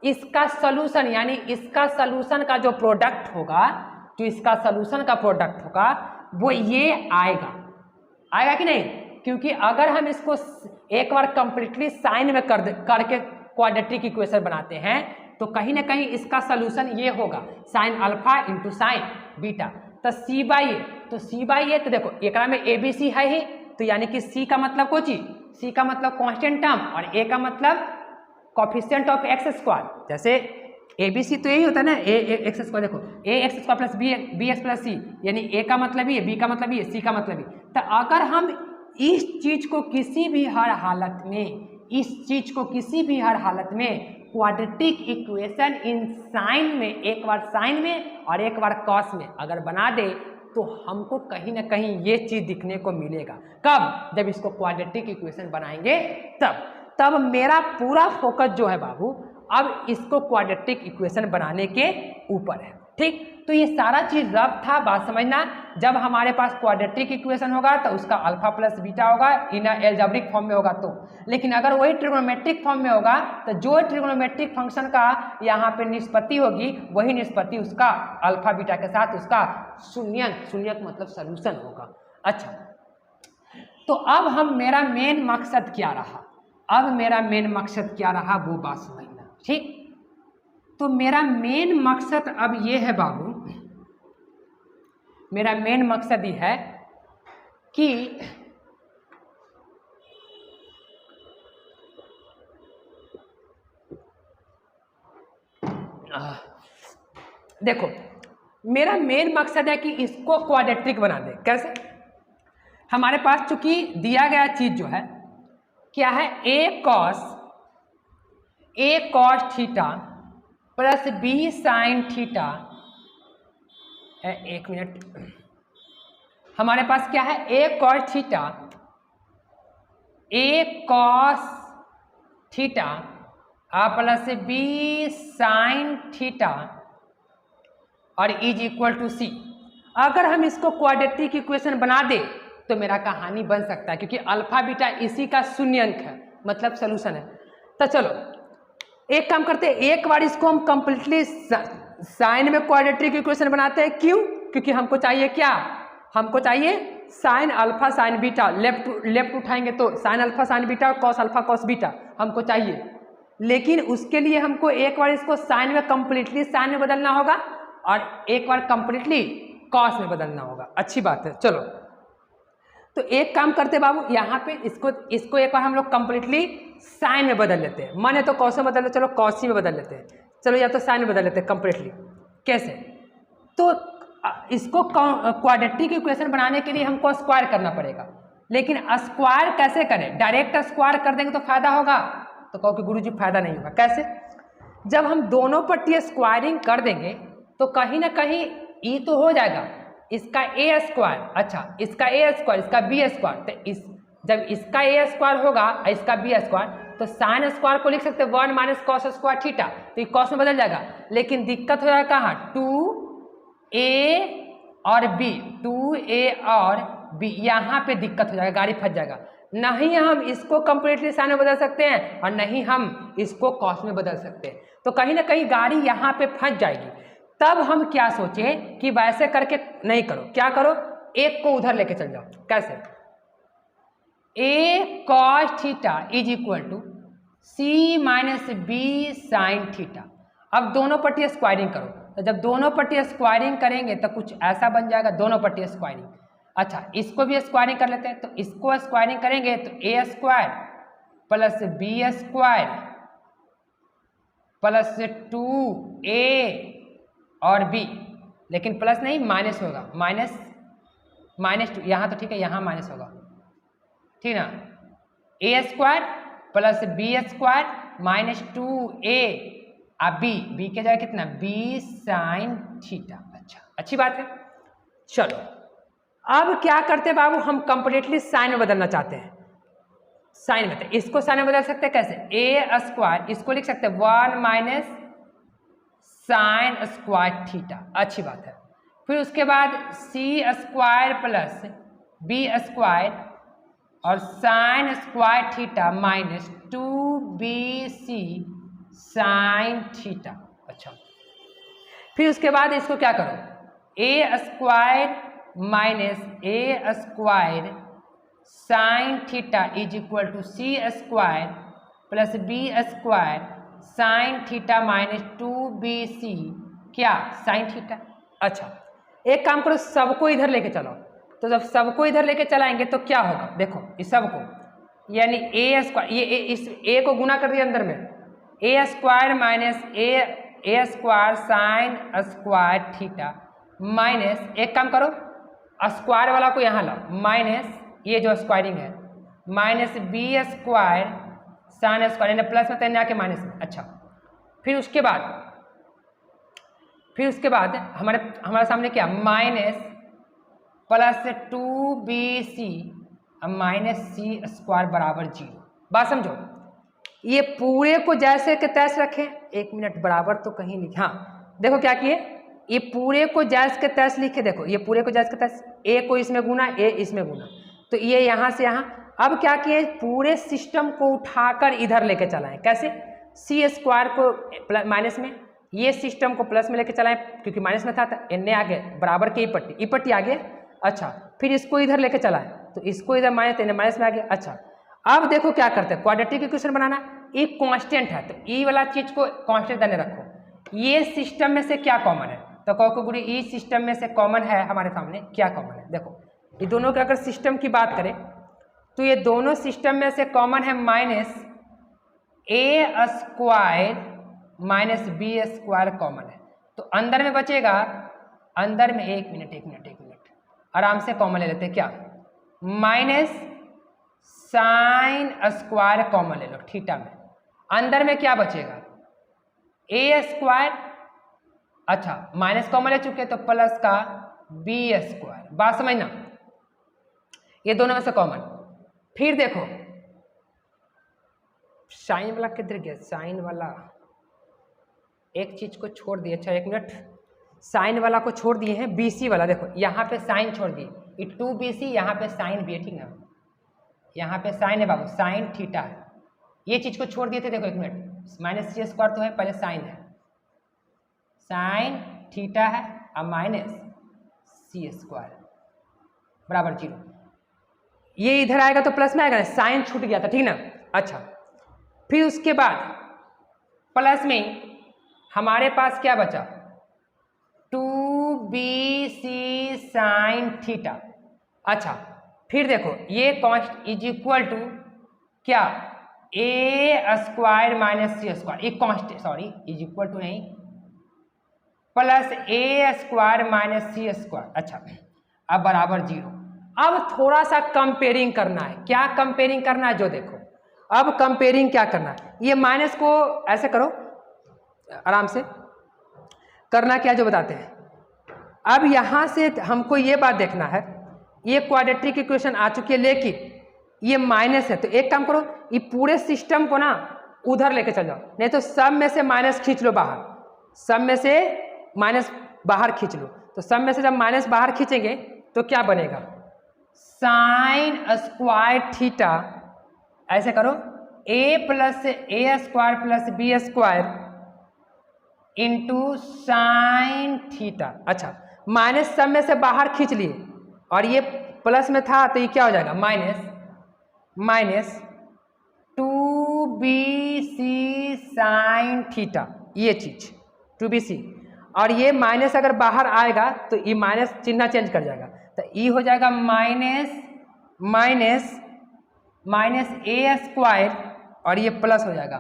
इसका सॉल्यूशन यानी इसका सॉल्यूशन का जो प्रोडक्ट होगा, जो इसका सॉल्यूशन का प्रोडक्ट होगा वो ये आएगा कि नहीं? क्योंकि अगर हम इसको एक बार कंप्लीटली साइन में करके क्वाड्रेटिक इक्वेशन बनाते हैं तो कहीं ना कहीं इसका सॉल्यूशन ये होगा sine alpha into sine beta. तो c/a, तो c/a तो देखो एक में ABC है ही, तो यानी कि c का मतलब कोई चीज, c का मतलब कांस्टेंट टर्म और a का मतलब कोफिशिएंट ऑफ x²। जैसे ABC तो यही होता है ना, a(x²), देखो a(x² + bx + c), यानी a का मतलब ये, b का मतलब ये, c का मतलब ये। तो अगर हम इस चीज को किसी भी हर हालत में क्वाड्रेटिक इक्वेशन इन साइन में, एक बार साइन में और एक बार कॉस में अगर बना दे तो हमको कहीं ना कहीं ये चीज दिखने को मिलेगा। कब? जब इसको क्वाड्रेटिक इक्वेशन बनाएंगे तब मेरा पूरा फोकस जो है बाबू अब इसको क्वाड्रेटिक इक्वेशन बनाने के ऊपर है। ठीक, तो ये सारा चीज रफ था, बात समझना। जब हमारे पास क्वाड्रेटिक इक्वेशन होगा तो उसका अल्फा प्लस बीटा होगा, इन एल्जेब्रिक फॉर्म में होगा तो। लेकिन अगर वही ट्रिग्नोमेट्रिक फॉर्म में होगा तो जो ट्रिग्नोमेट्रिक फंक्शन का यहाँ पे निष्पत्ति होगी वही निष्पत्ति उसका अल्फा बीटा के साथ उसका शून्यक मतलब सॉल्यूशन होगा। अच्छा, तो अब मेरा मेन मकसद क्या रहा, वो बात समझना। ठीक, तो मेरा मेन मकसद अब ये है बाबू, मेरा मेन मकसद ये है कि देखो मेरा मेन मकसद है कि इसको क्वाड्रेटिक बना दे। कैसे? हमारे पास चूंकि दिया गया चीज जो है क्या है, a cos theta plus b sine theta है। एक मिनट, हमारे पास क्या है, a cos theta plus b sine theta और इज इक्वल टू c। अगर हम इसको क्वाड्रेटिक इक्वेशन बना दे तो मेरा कहानी बन सकता है, क्योंकि अल्फा बीटा इसी का शून्यक है, मतलब सोल्यूशन है। तो चलो एक काम करते हैं, एक बार इसको हम कंप्लीटली साइन में क्वाड्रेटिक इक्वेशन बनाते हैं। क्यों? क्योंकि हमको चाहिए क्या, हमको चाहिए sign alpha sine beta, left उठाएंगे तो साइन अल्फा साइन बीटा और कॉस अल्फा कॉस बीटा हमको चाहिए। लेकिन उसके लिए हमको एक बार इसको साइन में कंप्लीटली साइन में बदलना होगा और एक बार कंप्लीटली कॉस में बदलना होगा। अच्छी बात है। चलो तो एक काम करते बाबू, यहाँ पे इसको एक बार हम लोग कंप्लीटली साइन में बदल लेते हैं। मन है तो कॉस में बदल लेते, चलो कॉस में बदल लेते हैं, चलो या तो साइन में बदल लेते हैं कंप्लीटली। कैसे? तो इसको क्वाड्रेटिक इक्वेशन बनाने के लिए हमको स्क्वायर करना पड़ेगा, लेकिन स्क्वायर कैसे करें? डायरेक्ट स्क्वायर कर देंगे तो फायदा होगा, तो कहो कि गुरुजी फायदा नहीं होगा। कैसे? जब हम दोनों पट्टी स्क्वायरिंग कर देंगे तो कहीं ना कहीं ई तो हो जाएगा, इसका ए स्क्वायर, अच्छा इसका ए स्क्वायर, इसका बी स्क्वायर, तो जब इसका ए स्क्वायर होगा इसका बी स्क्वायर तो साइन स्क्वायर को लिख सकते हैं 1 माइनस कॉस स्क्वायर थीटा, तो ये कॉस में बदल जाएगा। लेकिन दिक्कत हो जाएगा कहाँ, 2a और b, 2a और b, यहाँ पे दिक्कत हो जाएगा, गाड़ी फंस जाएगा। नहीं हम इसको कंप्लीटली साइन में बदल सकते हैं और नहीं हम इसको कॉस में बदल सकते हैं, तो कहीं ना कहीं गाड़ी यहाँ पे फंस जाएगी। तब हम क्या सोचे कि वैसे करके नहीं करो, क्या करो, एक को उधर लेके चल जाओ। कैसे? a cos theta is equal to c minus b sine theta. अब दोनों पट्टी स्क्वायरिंग करो, तो जब दोनों पट्टी स्क्वायरिंग करेंगे तो कुछ ऐसा बन जाएगा, दोनों पट्टी स्क्वायरिंग। अच्छा, इसको भी स्क्वायरिंग कर लेते हैं, तो इसको स्क्वायरिंग करेंगे तो A square plus B square plus 2a और b, लेकिन प्लस नहीं माइनस होगा, -2, यहाँ तो ठीक है, यहाँ माइनस होगा, ठीक ना। A square plus B square -2a अब b के जगह कितना, b साइन थीटा। अच्छा, अच्छी बात है। चलो अब क्या करते हैं बाबू, हम कंप्लीटली साइन में बदलना चाहते हैं। साइन में इसको साइन में बदल सकते हैं कैसे, ए स्क्वायर इसको लिख सकते हैं 1 माइनस साइन स्क्वायर थीटा। अच्छी बात है। फिर उसके बाद C square plus B square और sine square theta -2bc sine theta. अच्छा, फिर उसके बाद इसको क्या करो, A square minus A square sine theta is equal to C square plus B square sine theta -2bc क्या, साइन थीटा। अच्छा, एक काम करो, सबको इधर लेके चलो, तो जब सबको इधर लेके चलाएंगे तो क्या होगा, देखो इस सबको, यानी ए स्क्वायर, ये इस ए को गुना कर दिया अंदर में, A square minus A square sine square theta minus, एक काम करो स्क्वायर वाला को यहाँ लाओ, माइनस ये जो स्क्वायरिंग है minus B square sine square, यानी प्लस में तैरने आके माइनस में। अच्छा, फिर उसके बाद हमारे सामने क्या, minus plus 2bc minus C square बराबर 0। बात समझो, ये पूरे को जैसे के तैसे रखें, 1 मिनट, बराबर तो कहीं लिखे, हाँ देखो क्या किए, ये पूरे को जैसे के तैसे लिखे, देखो ये पूरे को जैसे के तैसे, ए को इसमें गुना, ए इसमें गुना, तो ये यहाँ से यहाँ। अब क्या किए, पूरे सिस्टम को उठाकर इधर लेके चलाएं, कैसे, सी स्क्वायर को माइनस में, ये सिस्टम को प्लस में लेके चलाएं, क्योंकि माइनस में था तो एन आगे बराबर के ई पट्टी आगे। अच्छा, फिर इसको इधर लेके चलाएं, तो इसको इधर माइनस, एन माइनस में आगे। अच्छा, अब देखो क्या करते हैं, क्वाड्रेटिक इक्वेशन बनाना, ये कांस्टेंट है तो ई वाला चीज को कांस्टेंट देने रखो। ये सिस्टम में से क्या कॉमन है, तो कहो को गुरु ई सिस्टम में से कॉमन है, हमारे सामने क्या कॉमन है, देखो ये दोनों के अगर सिस्टम की बात करें तो ये दोनों सिस्टम में से कॉमन है minus A square minus B square common है, तो अंदर में बचेगा, अंदर में एक मिनट आराम से कॉमन ले लेते हैं, क्या, माइनस साइन स्क्वायर कॉमन ले लो थीटा में, अंदर में क्या बचेगा, ए स्क्वायर। अच्छा, माइनस कॉमन ले चुके तो प्लस का बी स्क्वायर। बात समझना, ये दोनों में से कॉमन। फिर देखो साइन वाला किधर गया, साइन वाला एक चीज को छोड़ दिए। अच्छा, 1 मिनट, साइन वाला को छोड़ दिए हैं, बीसी वाला देखो यहाँ पे साइन छोड़ दिए, ये 2bc, यहाँ पे साइन भी है, ठीक ना, यहाँ पे साइन है बाबू, साइन थीटा है, ये चीज को छोड़ दिए थे। देखो 1 मिनट, माइनस सी स्क्वायर तो है, पहले साइन है, साइन थीटा है और माइनस सी स्क्वायर बराबर 0। ये इधर आएगा तो प्लस में आएगा ना, साइन छूट गया था, ठीक ना। अच्छा, फिर उसके बाद प्लस में हमारे पास क्या बचा, 2bc साइन थीटा। अच्छा, फिर देखो ये कॉन्स्ट इज इक्वल टू क्या, A square minus C square, ये कॉन्स्ट, सॉरी इज इक्वल टू नहीं, plus A square minus C square. अच्छा, अब बराबर 0। अब थोड़ा सा कंपेयरिंग करना है, क्या कंपेयरिंग करना है, जो देखो अब कंपेयरिंग क्या करना है, ये माइनस को ऐसे करो, आराम से करना क्या जो बताते हैं। अब यहाँ से हमको ये बात देखना है, ये क्वाड्रेटिक इक्वेशन आ चुकी है, लेकिन ये माइनस है, तो एक काम करो, ये पूरे सिस्टम को ना उधर लेके चल जाओ, नहीं तो सब में से माइनस खींच लो बाहर, सब में से माइनस बाहर खींच लो, तो सब में से जब माइनस बाहर खींचेंगे तो क्या बनेगा, साइन स्क्वायर थीटा। ऐसे करो, A plus A square plus B square into sine theta. अच्छा, माइनस सब में से बाहर खींच लिए और ये प्लस में था तो ये क्या हो जाएगा, माइनस 2bc साइन थीटा, ये चीज 2bc, और ये माइनस अगर बाहर आएगा तो ये माइनस चिन्ह चेंज कर जाएगा, तो ये हो जाएगा माइनस ए स्क्वायर और ये प्लस हो जाएगा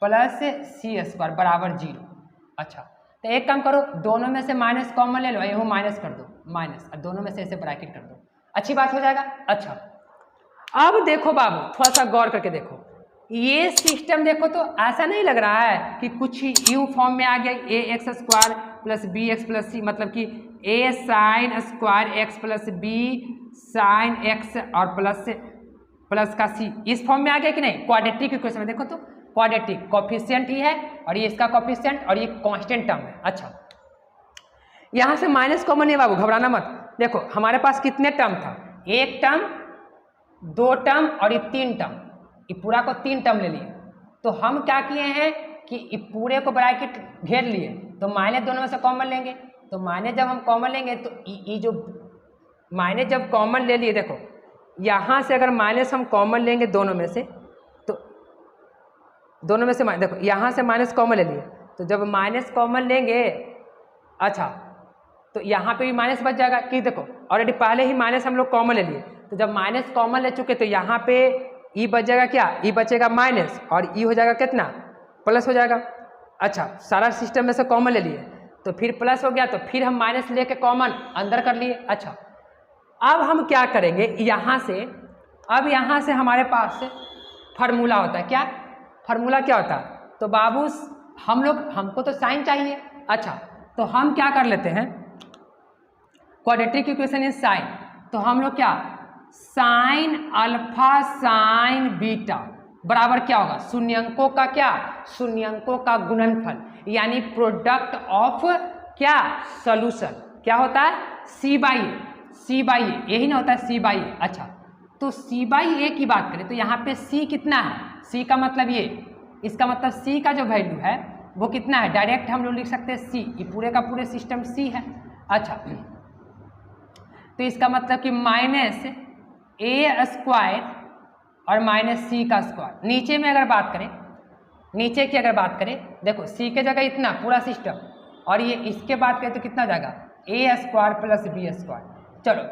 प्लस सी स्क्वायर बराबर 0। अच्छा, तो एक काम करो, दोनों में से माइनस कॉमन ले लो, ये माइनस कर दो माइनस, और दोनों में से ऐसे ब्रैकेट कर दो, अच्छी बात हो जाएगा। अच्छा, अब देखो बाबू, थोड़ा सा गौर करके देखो, ये सिस्टम देखो तो ऐसा नहीं लग रहा है कि कुछ यू फॉर्म में आ गया, A X square plus B X plus C, मतलब कि A sine square X plus B sine X और प्लस का सी, इस फॉर्म में आ गया कि नहीं। क्वाड्रेटिक इक्वेशन में देखो तो क्वाड्रेटिक कोफिशिएंट ही है और ये इसका कोफिशिएंट और ये कांस्टेंट टर्म है। अच्छा, यहाँ से माइनस कॉमन है बाबू, घबराना मत। देखो हमारे पास कितने टर्म था, एक टर्म, दो टर्म और ये तीन टर्म, ये पूरा को तीन टर्म ले लिए। तो हम क्या किए हैं कि ये पूरे को ब्रैकेट घेर लिए, तो माइनस दोनों में से कॉमन लेंगे, तो माइनस जब हम कॉमन लेंगे तो ये जो माइनस जब कॉमन ले लिए, देखो यहाँ से अगर माइनस हम कॉमन लेंगे दोनों में से, तो दोनों में से देखो यहाँ से माइनस कॉमन ले लिए, तो जब माइनस कॉमन लेंगे, अच्छा तो यहाँ पे भी माइनस बच जाएगा कि देखो ऑलरेडी पहले ही माइनस हम लोग कॉमन ले लिए, तो जब माइनस कॉमन ले चुके तो यहाँ पे ई बच जाएगा, क्या ई बचेगा माइनस और ई हो जाएगा कितना प्लस हो जाएगा। अच्छा, सारा सिस्टम में से कॉमन ले लिए तो फिर प्लस हो गया, तो फिर हम माइनस लेके कॉमन अंदर कर लिए। अच्छा, अब हम क्या करेंगे, यहाँ से अब यहाँ से हमारे पास फार्मूला होता है, क्या फार्मूला क्या होता है, तो बाबू हमको तो साइन चाहिए। अच्छा, तो हम क्या कर लेते हैं, क्वाड्रेटिक इक्वेशन इज साइन, तो हम लोग क्या साइन अल्फा साइन बीटा बराबर क्या होगा, शून्यंकों का क्या, शून्यंकों का गुणनफल, यानी प्रोडक्ट ऑफ क्या सॉल्यूशन, क्या होता है सी बाई ए, यही ना होता है सी बाई ए। अच्छा, तो सी बाई ए की बात करें तो यहाँ पे सी कितना है, सी का मतलब ये, इसका मतलब सी का जो वैल्यू है वो कितना है, डायरेक्ट हम लोग लिख सकते हैं सी, ये पूरे का पूरे सिस्टम सी है। अच्छा, तो इसका मतलब कि माइनस ए स्क्वायर और माइनस सी का स्क्वायर। नीचे में अगर बात करें, नीचे की अगर बात करें, देखो सी के जगह इतना पूरा सिस्टम, और ये इसके बात करें तो कितना जाएगा A square plus B square. चलो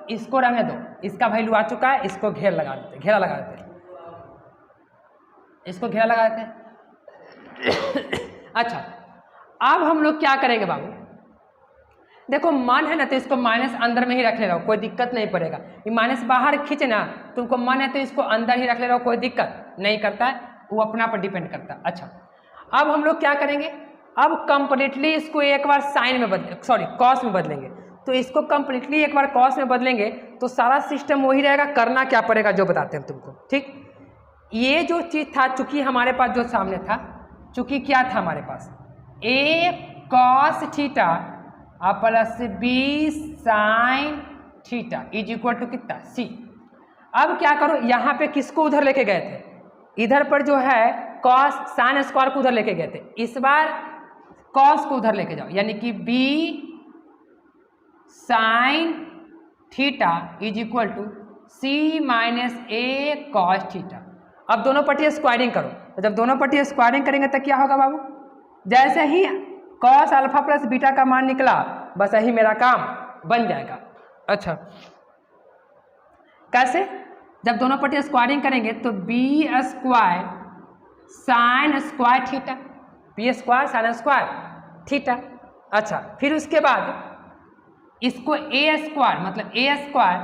इसको रहने दो, इसका वैल्यू आ चुका है, इसको घेरा लगा देते हैं, इसको घेरा लगा देते हैं। अच्छा, अब हम लोग क्या करेंगे बाबू, देखो मन है ना तो इसको माइनस अंदर में ही रख ले रहो, कोई दिक्कत नहीं पड़ेगा। ये माइनस बाहर खींचे ना, तुमको मन है तो इसको अंदर ही रख ले रहो, कोई दिक्कत नहीं करता है, वो अपना पर डिपेंड करता है। अच्छा, अब हम लोग क्या करेंगे, अब कंप्लीटली इसको एक बार साइन में कॉस में बदलेंगे। तो इसको कंप्लीटली एक बार कॉस में बदलेंगे तो सारा सिस्टम वही रहेगा, करना क्या पड़ेगा जो बताते हैं तुमको, ठीक। ये जो चीज़ था, चूंकि हमारे पास जो सामने था, चूंकि क्या था हमारे पास A cos theta plus B sine theta is equal to कितना सी। अब क्या करो, यहाँ पे किसको उधर लेके गए थे, इधर पर जो है कॉस साइन स्क्वायर को उधर लेके गए थे, इस बार कॉस को उधर लेके जाओ, यानी कि B sine theta is equal to C minus A cos theta. अब दोनों पट्टी स्क्वायरिंग करो, तो जब दोनों पट्टी स्क्वायरिंग करेंगे तो क्या होगा बाबू, जैसे ही कॉस अल्फा प्लस बीटा का मान निकला, बस यही मेरा काम बन जाएगा। अच्छा, कैसे, जब दोनों पट्टी स्क्वायरिंग करेंगे तो B square sine square theta, B square sine square theta. अच्छा, फिर उसके बाद इसको ए स्क्वायर मतलब A square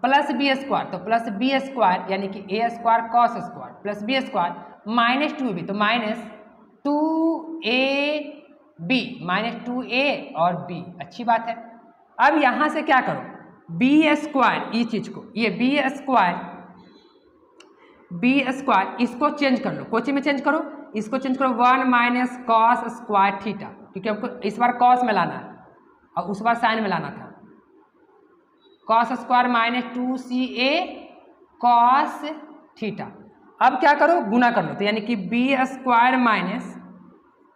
plus B square, तो प्लस बी स्क्वायर यानी कि A square cos square plus B square minus 2b, तो माइनस 2ab माइनस 2a और b। अच्छी बात है। अब यहाँ से क्या करो, बी स्क्वायर, ये चीज को, ये बी स्क्वायर इसको चेंज कर लो, कोची में चेंज करो, इसको चेंज करो 1 माइनस कॉस स्क्वायर थीटा, क्योंकि हमको इस बार कॉस में लाना है और उस बार साइन में लाना था। Cos square minus 2ca cos theta. अब क्या करो, गुना कर लो, तो यानी कि B square minus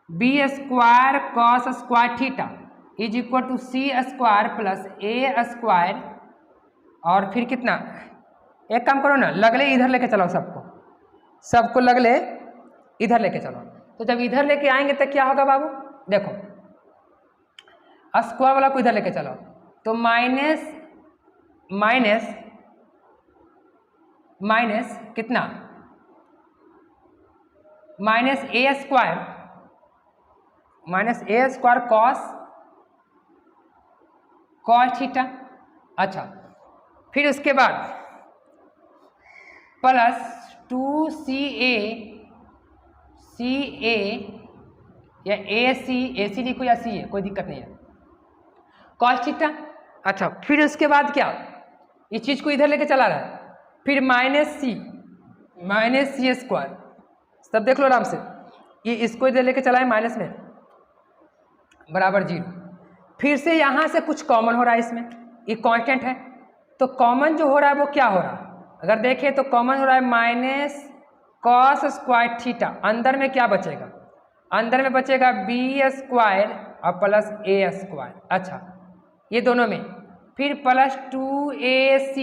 B square cos square theta is equal to C square plus A square, और फिर कितना, एक काम करो ना, लगले इधर लेके चलो, सबको लगले इधर लेके चलो। तो जब इधर लेके आएंगे तो क्या होगा बाबू, देखो स्क्वायर वाला को इधर लेके चलो, तो माइनस माइनस माइनस कितना, minus A square cos theta. अच्छा, फिर उसके बाद प्लस 2CA या AC लिखो या CA, कोई दिक्कत नहीं है, कॉस थीटा। अच्छा, फिर उसके बाद क्या, इस चीज़ को इधर लेके चला रहा है, फिर माइनस सी स्क्वायर, सब देख लो आराम से, ये इसको इधर लेके चला है माइनस में, बराबर 0। फिर से यहाँ से कुछ कॉमन हो रहा है, इसमें ये कांस्टेंट है, तो कॉमन जो हो रहा है वो क्या हो रहा है, अगर देखें तो कॉमन हो रहा है माइनस कॉस स्क्वायर थीटा। अंदर में क्या बचेगा, अंदर में बचेगा बी स्क्वायर और प्लस ए स्क्वायर। अच्छा, ये दोनों में फिर प्लस 2AC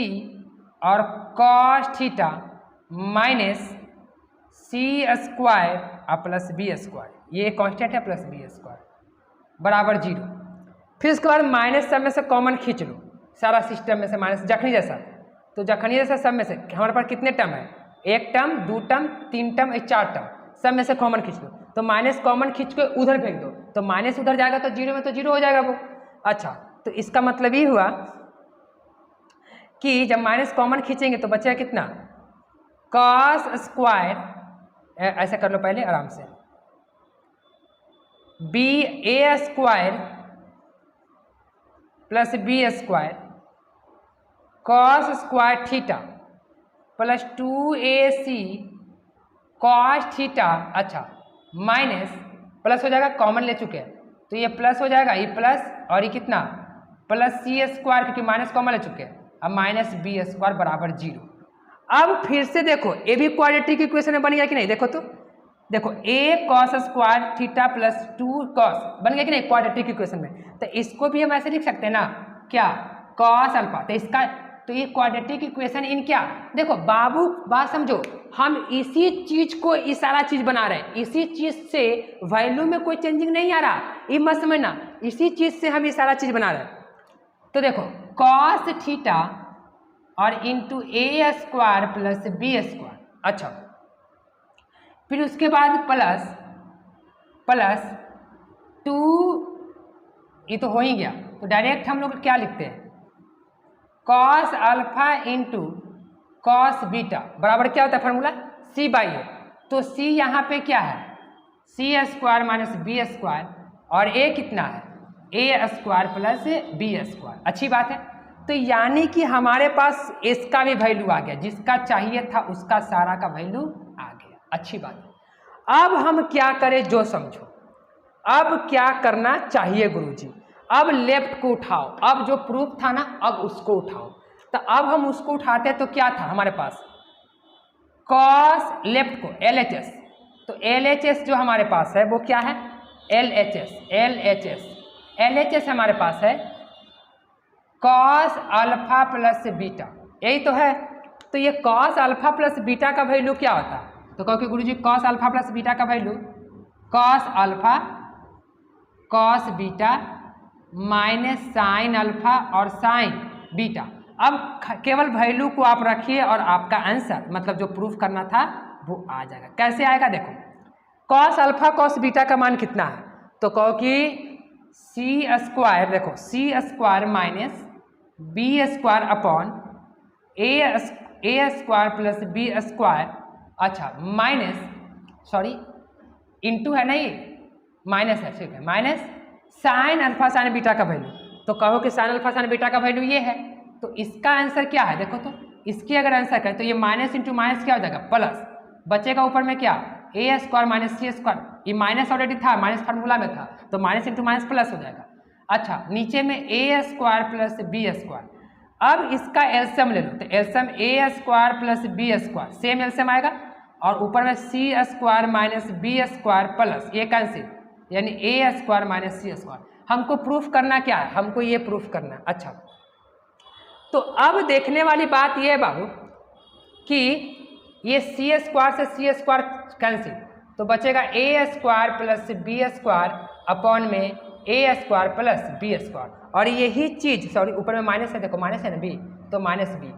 और cos theta minus C square और प्लस बी स्क्वायर, ये कांस्टेंट है, प्लस बी स्क्वायर बराबर 0। फिर उसके बाद माइनस सब में से कॉमन खींच लो, सारा सिस्टम में से माइनस जखनी जैसा, तो जखनी जैसा सब में से हमारे पास कितने टर्म है, 1 टर्म 2 टर्म 3 टर्म 4 टर्म, सब में से कॉमन खींच लो, तो माइनस कॉमन खींच के उधर फेंक दो, तो माइनस उधर जाएगा तो 0 में तो 0 हो जाएगा वो। अच्छा, तो इसका मतलब ये हुआ कि जब माइनस कॉमन खींचेंगे तो बचेगा कितना, कॉस स्क्वायर, ऐसा कर लो पहले आराम से, BA square plus B square cos square theta plus 2AC cos theta. अच्छा, माइनस प्लस हो जाएगा, कॉमन ले चुके हैं तो ये प्लस हो जाएगा, ये प्लस और ये कितना प्लस सी स्क्वायर, क्योंकि माइनस कॉमन ले चुके हैं, अब माइनस बी स्क्वायर बराबर 0। अब फिर से देखो, ये भी क्वाड्रेटिक इक्वेशन में बन गया कि नहीं, देखो तो, देखो a cos square theta plus 2 cos बन गया कि नहीं क्वाड्रेटिक इक्वेशन में, तो इसको भी हम ऐसे लिख सकते हैं ना, क्या, कॉस अल्फा, तो इसका, तो ये क्वाड्रेटिक इक्वेशन इन क्या, देखो बाबू बात समझो, हम इसी चीज को ये सारा चीज बना रहे हैं, इसी चीज से वैल्यू में कोई चेंजिंग नहीं आ रहा, ये मत समझना, इसी चीज से हम ये सारा चीज बना रहे हैं। तो देखो कॉस थीटा और इंटू ए स्क्वायर प्लस बी स्क्वायर। अच्छा, फिर उसके बाद प्लस 2, ये तो हो ही गया, तो डायरेक्ट हम लोग क्या लिखते हैं, cos alpha into cos beta बराबर क्या होता है फार्मूला, C/A। तो C यहाँ पे क्या है, C square minus B square, और ए कितना है, ए स्क्वायर प्लस बी स्क्वायर। अच्छी बात है, तो यानी कि हमारे पास इसका भी वैल्यू आ गया, जिसका चाहिए था उसका सारा का वैल्यू आ गया। अच्छी बात है। अब हम क्या करें जो समझो, अब क्या करना चाहिए गुरुजी, अब लेफ्ट को उठाओ, अब जो प्रूफ था ना अब उसको उठाओ, तो अब हम उसको उठाते तो क्या था हमारे पास, कॉस लेफ्ट को LHS, तो LHS जो हमारे पास है वो क्या है, LHS हमारे पास है कॉस अल्फा प्लस बीटा, यही तो है। तो ये कॉस अल्फा प्लस बीटा का वैल्यू क्या होता है, तो कहो कि गुरुजी कॉस अल्फा प्लस बीटा का value cos alpha cos beta minus sine alpha और साइन बीटा। अब केवल वैल्यू को आप रखिए और आपका आंसर मतलब जो प्रूफ करना था वो आ जाएगा। कैसे आएगा, देखो कॉस अल्फा कॉस बीटा का मान कितना है, तो कहो कि सी स्क्वायर, देखो C square minus B square upon A square plus B square. अच्छा, माइनस सॉरी इंटू है नहीं, माइनस है, ठीक है, minus sine alpha sine beta का वैल्यू, तो कहो कि साइन अल्फा साइन बीटा का वैल्यू ये है, तो इसका आंसर क्या है, देखो तो इसकी अगर आंसर करें तो ये माइनस इंटू माइनस क्या हो जाएगा, प्लस, बचेगा ऊपर में क्या, A square minus C square, ये माइनस ऑलरेडी था, माइनस फार्मूला में था, तो माइनस इंटू माइनस प्लस हो जाएगा। अच्छा, नीचे में A square plus B square, अब इसका एलसीएम ले लो, तो LCM A square plus B square same LCM आएगा, और ऊपर में C square minus B square plus ये कैंसिल, यानी A square minus C square. हमको प्रूफ करना क्या है, हमको ये प्रूफ करना है। अच्छा, तो अब देखने वाली बात ये है बाबू कि ये सी स्क्वायर से सी स्क्वायर कैंसिल, तो बचेगा A square plus B square upon में A square plus B square. और यही चीज़, सॉरी ऊपर में माइनस है, देखो माइनस है ना बी, तो माइनस बी।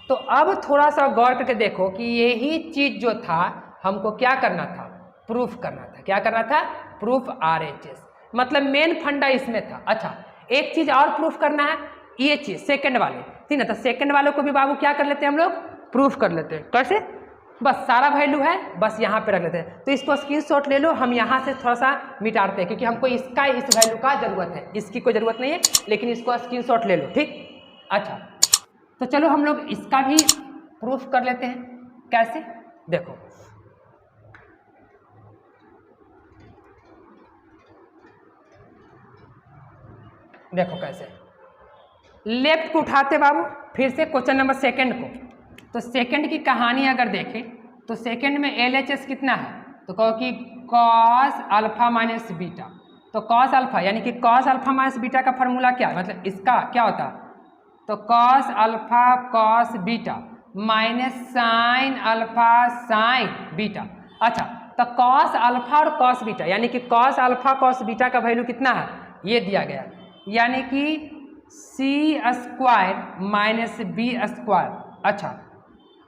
तो अब थोड़ा सा गौर करके देखो कि यही चीज़ जो था हमको क्या करना था, प्रूफ करना था। क्या करना था? प्रूफ RHS, मतलब मेन फंडा इसमें था। अच्छा, एक चीज़ और प्रूफ करना है, ये चीज़ सेकंड वाले, ठीक है। तो सेकंड वालों को भी बाबू क्या कर लेते हैं हम लोग, प्रूफ कर लेते हैं। कैसे? बस सारा वैल्यू है, बस यहाँ पे रख लेते हैं। तो इसको स्क्रीनशॉट ले लो, हम यहाँ से थोड़ा सा मिटाते हैं क्योंकि हमको इसका इस वैल्यू का ज़रूरत है, इसकी कोई ज़रूरत नहीं है, लेकिन इसको स्क्रीनशॉट ले लो, ठीक। अच्छा, तो चलो हम लोग इसका भी प्रूफ कर लेते हैं। कैसे? देखो, देखो कैसे। लेफ्ट को उठाते बाबू, फिर से क्वेश्चन नंबर सेकंड को। तो सेकंड की कहानी अगर देखें तो सेकंड में LHS कितना है, तो कहो कि कॉस अल्फा माइनस बीटा। तो कॉस अल्फा यानी कि कॉस अल्फा माइनस बीटा का फॉर्मूला क्या है, मतलब इसका क्या होता है, तो cos alpha cos beta minus sine alpha sine beta. अच्छा, तो कॉस अल्फा और कॉस बीटा यानी कि कॉस अल्फा कॉस बीटा का वैल्यू कितना है, ये दिया गया, यानी कि C square minus B square. अच्छा,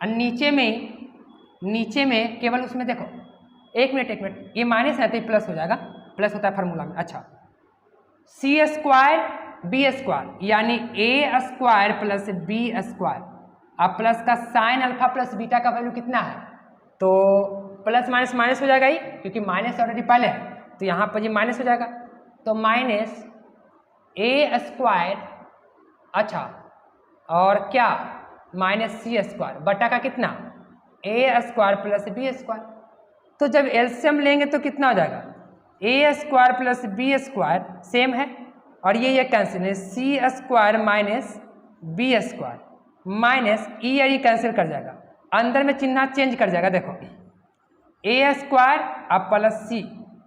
और नीचे में केवल उसमें देखो, एक मिनट, ये माइनस है तो ये प्लस हो जाएगा, प्लस होता है फार्मूला में। अच्छा, सी स्क्वायर बी स्क्वायर यानी A square plus B square, अब प्लस का साइन अल्फा प्लस बीटा का वैल्यू कितना है, तो प्लस माइनस माइनस हो जाएगा ही, क्योंकि माइनस ऑलरेडी पहले है, तो यहाँ पर ये माइनस हो जाएगा। तो माइनस ए स्क्वायर, अच्छा, और क्या, माइनस सी स्क्वायर बटा का कितना, A square plus B square. तो जब एलसीएम लेंगे तो कितना हो जाएगा, A square plus B square same है, और ये कैंसिल है, C square minus B square minus E, और ये कैंसिल कर जाएगा, अंदर में चिन्ह चेंज कर जाएगा। देखो, ए स्क्वायर अब प्लस सी,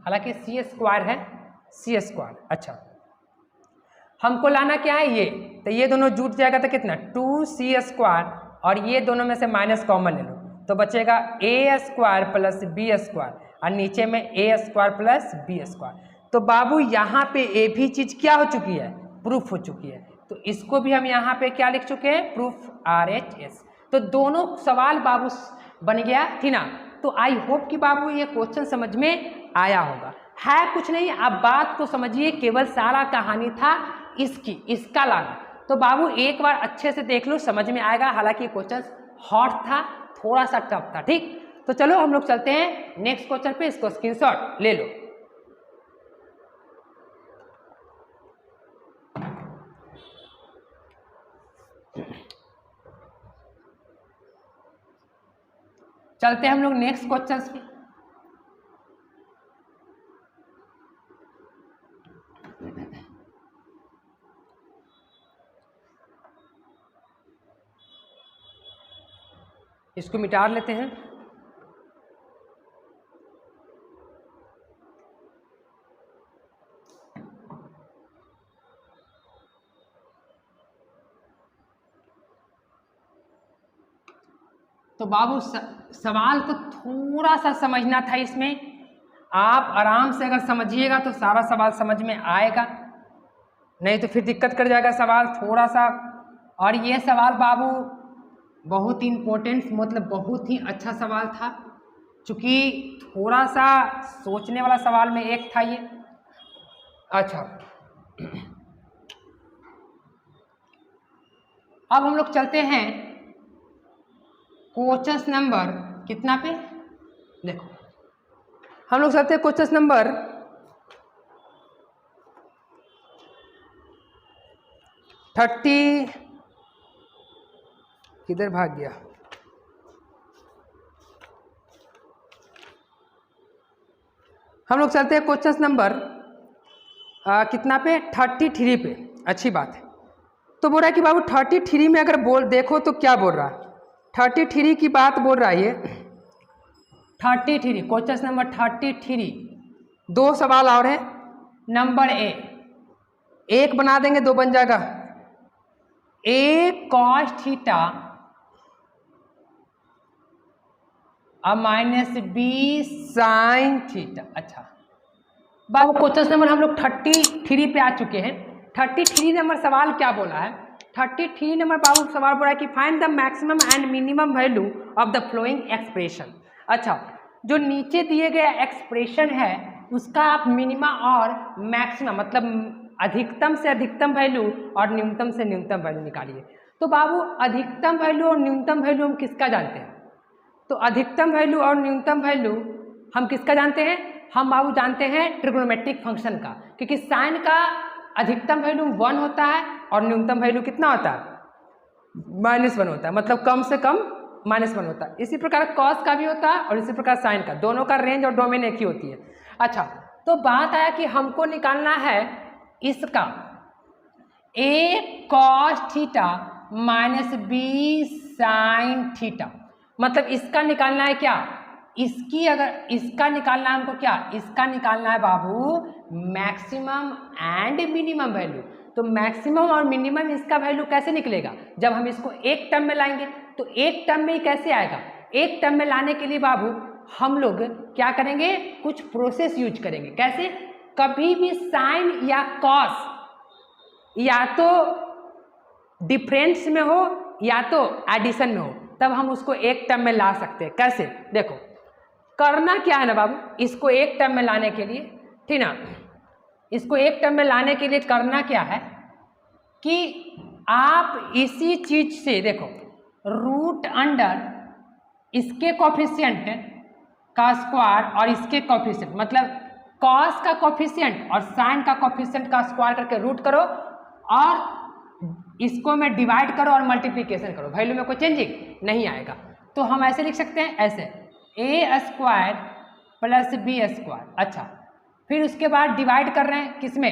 हालांकि सी स्क्वायर है, सी स्क्वायर। अच्छा, हमको लाना क्या है, ये, तो ये दोनों जुट जाएगा तो कितना, 2c स्क्वायर, और ये दोनों में से माइनस कॉमन ले लो, तो बचेगा A square plus B square, और नीचे में A square plus B square. तो बाबू यहाँ पे ए भी चीज़ क्या हो चुकी है, प्रूफ हो चुकी है। तो इसको भी हम यहाँ पे क्या लिख चुके हैं, प्रूफ RHS। तो दोनों सवाल बाबू बन गया, ठीक ना। तो आई होप कि बाबू ये क्वेश्चन समझ में आया होगा। है कुछ नहीं, आप बात को समझिए, केवल सारा कहानी था इसका लाना। तो बाबू एक बार अच्छे से देख लो, समझ में आएगा। हालांकि क्वेश्चन हॉट था, थोड़ा सा टफ था, ठीक। तो चलो हम लोग चलते हैं नेक्स्ट क्वेश्चन पे, इसको स्क्रीनशॉट ले लो। चलते हैं हम लोग नेक्स्ट क्वेश्चन पे। इसको मिटा लेते हैं। तो बाबू सवाल को थोड़ा सा समझना था इसमें, आप आराम से अगर समझिएगा तो सारा सवाल समझ में आएगा, नहीं तो फिर दिक्कत कर जाएगा सवाल थोड़ा सा। और ये सवाल बाबू बहुत ही इम्पोर्टेंट, मतलब बहुत ही अच्छा सवाल था, चूँकि थोड़ा सा सोचने वाला सवाल में एक था ये। अच्छा, अब हम लोग चलते हैं क्वेश्चन नंबर कितना पे, देखो हम लोग चलते हैं क्वेश्चन नंबर 30, किधर भाग गया, हम लोग चलते हैं क्वेश्चन नंबर कितना पे, 33 पे। अच्छी बात है। तो बोल रहा है कि बाबू 33 में अगर देखो तो क्या बोल रहा है, 33 की बात बोल रहा है ये, 33 क्वेश्चन नंबर 33। दो सवाल और है। नंबर ए, एक बना देंगे दो बन जाएगा, ए कॉस थीटा और माइनस बी साइन थीटा। अच्छा बाबू क्वेश्चन नंबर हम लोग 33 पे आ चुके हैं। 33 नंबर सवाल क्या बोला है? 33 नंबर बाबू सवाल बोला है कि find the maximum and minimum value of the flowing expression. अच्छा जो नीचे दिए गए एक्सप्रेशन है उसका आप मिनिमा और मैक्सिमम मतलब अधिकतम से अधिकतम वैल्यू और न्यूनतम से न्यूनतम वैल्यू निकालिए। तो बाबू अधिकतम वैल्यू और न्यूनतम वैल्यू हम किसका जानते हैं? तो अधिकतम वैल्यू और न्यूनतम वैल्यू हम किसका जानते हैं? हम बाबू जानते हैं ट्रिग्नोमेट्रिक फंक्शन का, क्योंकि साइन का अधिकतम वैल्यू 1 होता है और न्यूनतम वैल्यू कितना होता है? -1 होता है, मतलब कम से कम -1 होता है। इसी प्रकार कॉस का भी होता है और इसी प्रकार साइन का, दोनों का रेंज और डोमेन एक ही होती है। अच्छा तो बात आया कि हमको निकालना है इसका a cos theta minus B sine theta, मतलब इसका निकालना है क्या? इसकी अगर इसका निकालना है हमको क्या? इसका निकालना है बाबू मैक्सिमम एंड मिनिमम वैल्यू। तो मैक्सिमम और मिनिमम इसका वैल्यू कैसे निकलेगा? जब हम इसको एक टर्म में लाएंगे। तो एक टर्म में ही कैसे आएगा? एक टर्म में लाने के लिए बाबू हम लोग क्या करेंगे? कुछ प्रोसेस यूज करेंगे। कैसे? कभी भी साइन या कॉस या तो डिफरेंस में हो या तो एडिशन में हो, तब हम उसको एक टर्म में ला सकते हैं। कैसे? देखो करना क्या है ना बाबू, इसको एक टर्म में लाने के लिए, ठीक ना, इसको एक टर्म में लाने के लिए करना क्या है कि आप इसी चीज से देखो रूट अंडर इसके कोफिशिएंट का स्क्वायर और इसके कोफिशिएंट, मतलब कॉस का कोफिशिएंट और साइन का कोफिशिएंट का स्क्वायर करके रूट करो और इसको में डिवाइड करो और मल्टीप्लिकेशन करो, वैल्यू में कोई चेंजिंग नहीं आएगा। तो हम ऐसे लिख सकते हैं, ऐसे a square plus B square. अच्छा फिर उसके बाद डिवाइड कर रहे हैं किसमें?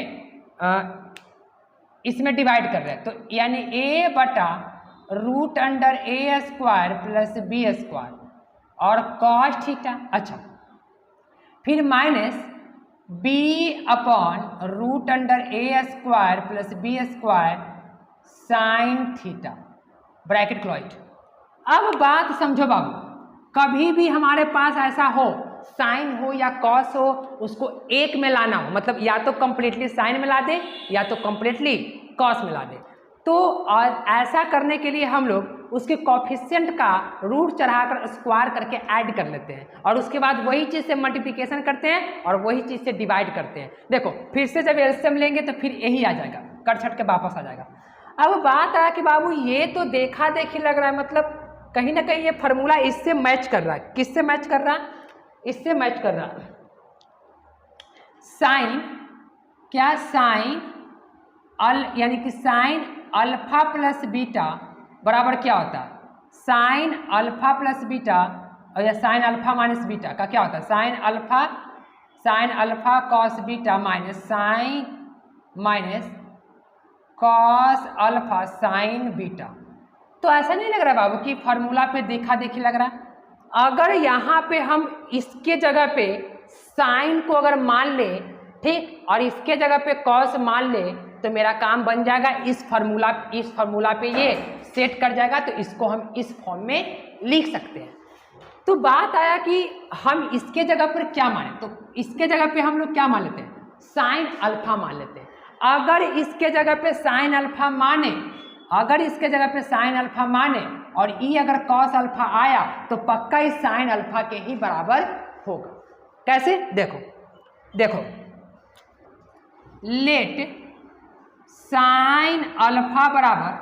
इसमें डिवाइड कर रहे हैं, तो यानी a बटा root under A square plus B square और कॉस थीटा। अच्छा फिर minus B upon root under A square plus B square sine theta, bracket close. अब बात समझो बाबू, कभी भी हमारे पास ऐसा हो साइन हो या कॉस हो, उसको एक में लाना हो, मतलब या तो कंप्लीटली साइन में ला दे या तो कंप्लीटली कॉस में ला दे। तो और ऐसा करने के लिए हम लोग उसके कोफिशिएंट का रूट चढ़ाकर स्क्वायर करके ऐड कर लेते हैं और उसके बाद वही चीज़ से मल्टीप्लिकेशन करते हैं और वही चीज़ से डिवाइड करते हैं। देखो फिर से जब एलसीएम लेंगे तो फिर यही आ जाएगा, कट छट के वापस आ जाएगा। अब बात आया कि बाबू ये तो देखा देखी लग रहा है, मतलब कहीं ना कहीं ये फार्मूला इससे मैच कर रहा है। किससे मैच कर रहा है? इससे मैच कर रहा है। साइन क्या? साइन यानी कि साइन अल्फा प्लस बीटा बराबर क्या होता है? साइन अल्फा प्लस बीटा और या साइन अल्फा माइनस बीटा का क्या होता है? Sine alpha cos beta minus sine minus cos alpha sine beta. तो ऐसा नहीं लग रहा बाबू कि फार्मूला पे देखा देखी लग रहा है? अगर यहाँ पे हम इसके जगह पे साइन को अगर मान ले, ठीक, और इसके जगह पे कॉस मान ले, तो मेरा काम बन जाएगा। इस फार्मूला पे ये सेट कर जाएगा, तो इसको हम इस फॉर्म में लिख सकते हैं। तो बात आया कि हम इसके जगह पर क्या माने, तो इसके जगह पे हम लोग क्या मान लेते हैं? साइन अल्फा मान लेते हैं। अगर इसके जगह पे साइन अल्फा माने, अगर इसके जगह पे साइन अल्फा माने और ई अगर कॉस अल्फा आया तो पक्का इस साइन अल्फा के ही बराबर होगा। कैसे? देखो लेट साइन अल्फा बराबर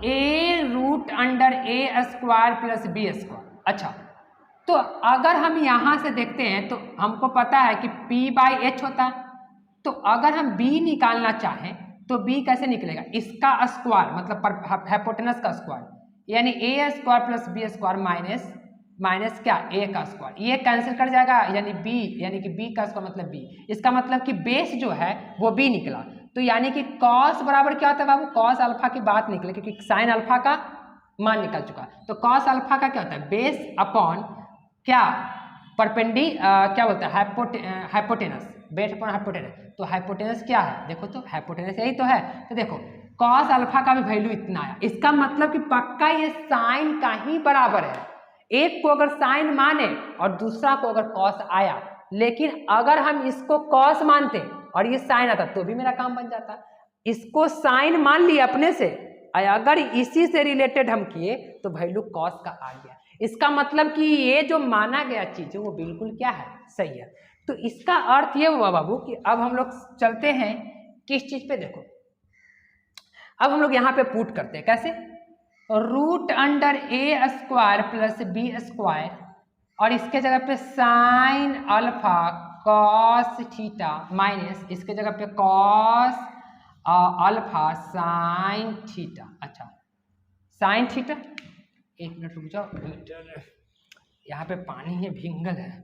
ए root under A square plus B square. अच्छा तो अगर हम यहाँ से देखते हैं तो हमको पता है कि p/h होता है। तो अगर हम b निकालना चाहें तो b कैसे निकलेगा? इसका स्क्वायर मतलब हाइपोटेनस का स्क्वायर, यानी A square plus B square minus क्या? ए का स्क्वायर। ये कैंसिल कर जाएगा, यानी b, यानी कि b का स्क्वायर मतलब b। इसका मतलब कि बेस जो है वो b निकला। तो यानी कि कॉस बराबर क्या होता है बाबू? कॉस अल्फा की बात निकले, क्योंकि साइन अल्फा का मान निकल चुका। तो कॉस अल्फा का क्या होता है? बेस अपॉन क्या? क्या बोलता है? Hypotenuse, base upon hypotenuse. तो हाइपोटेनस क्या है? देखो तो हाइपोटेनस यही तो है। तो देखो कॉस अल्फा का भी वैल्यू इतना आया, इसका मतलब कि पक्का ये साइन का ही बराबर है। एक को अगर साइन माने और दूसरा को अगर कॉस आया, लेकिन अगर हम इसको कॉस मानते और ये साइन आता तो भी मेरा काम बन जाता। इसको साइन मान लिया अपने से, अगर इसी से रिलेटेड हम किए तो वैल्यू कॉस का आ गया। इसका मतलब कि ये जो माना गया चीज है वो बिल्कुल क्या है, सही है। तो इसका अर्थ ये हुआ बाबू कि अब हम लोग चलते हैं किस चीज पे, देखो अब हम लोग यहाँ पे पुट करते हैं कैसे, root under A square plus B square और इसके जगह पे sign alpha cos theta minus इसके जगह पे कॉस अल्फा साइन थीटा। अच्छा साइन थीटा, एक मिनट रुक जाओ, यहाँ पे पानी है भींगल है।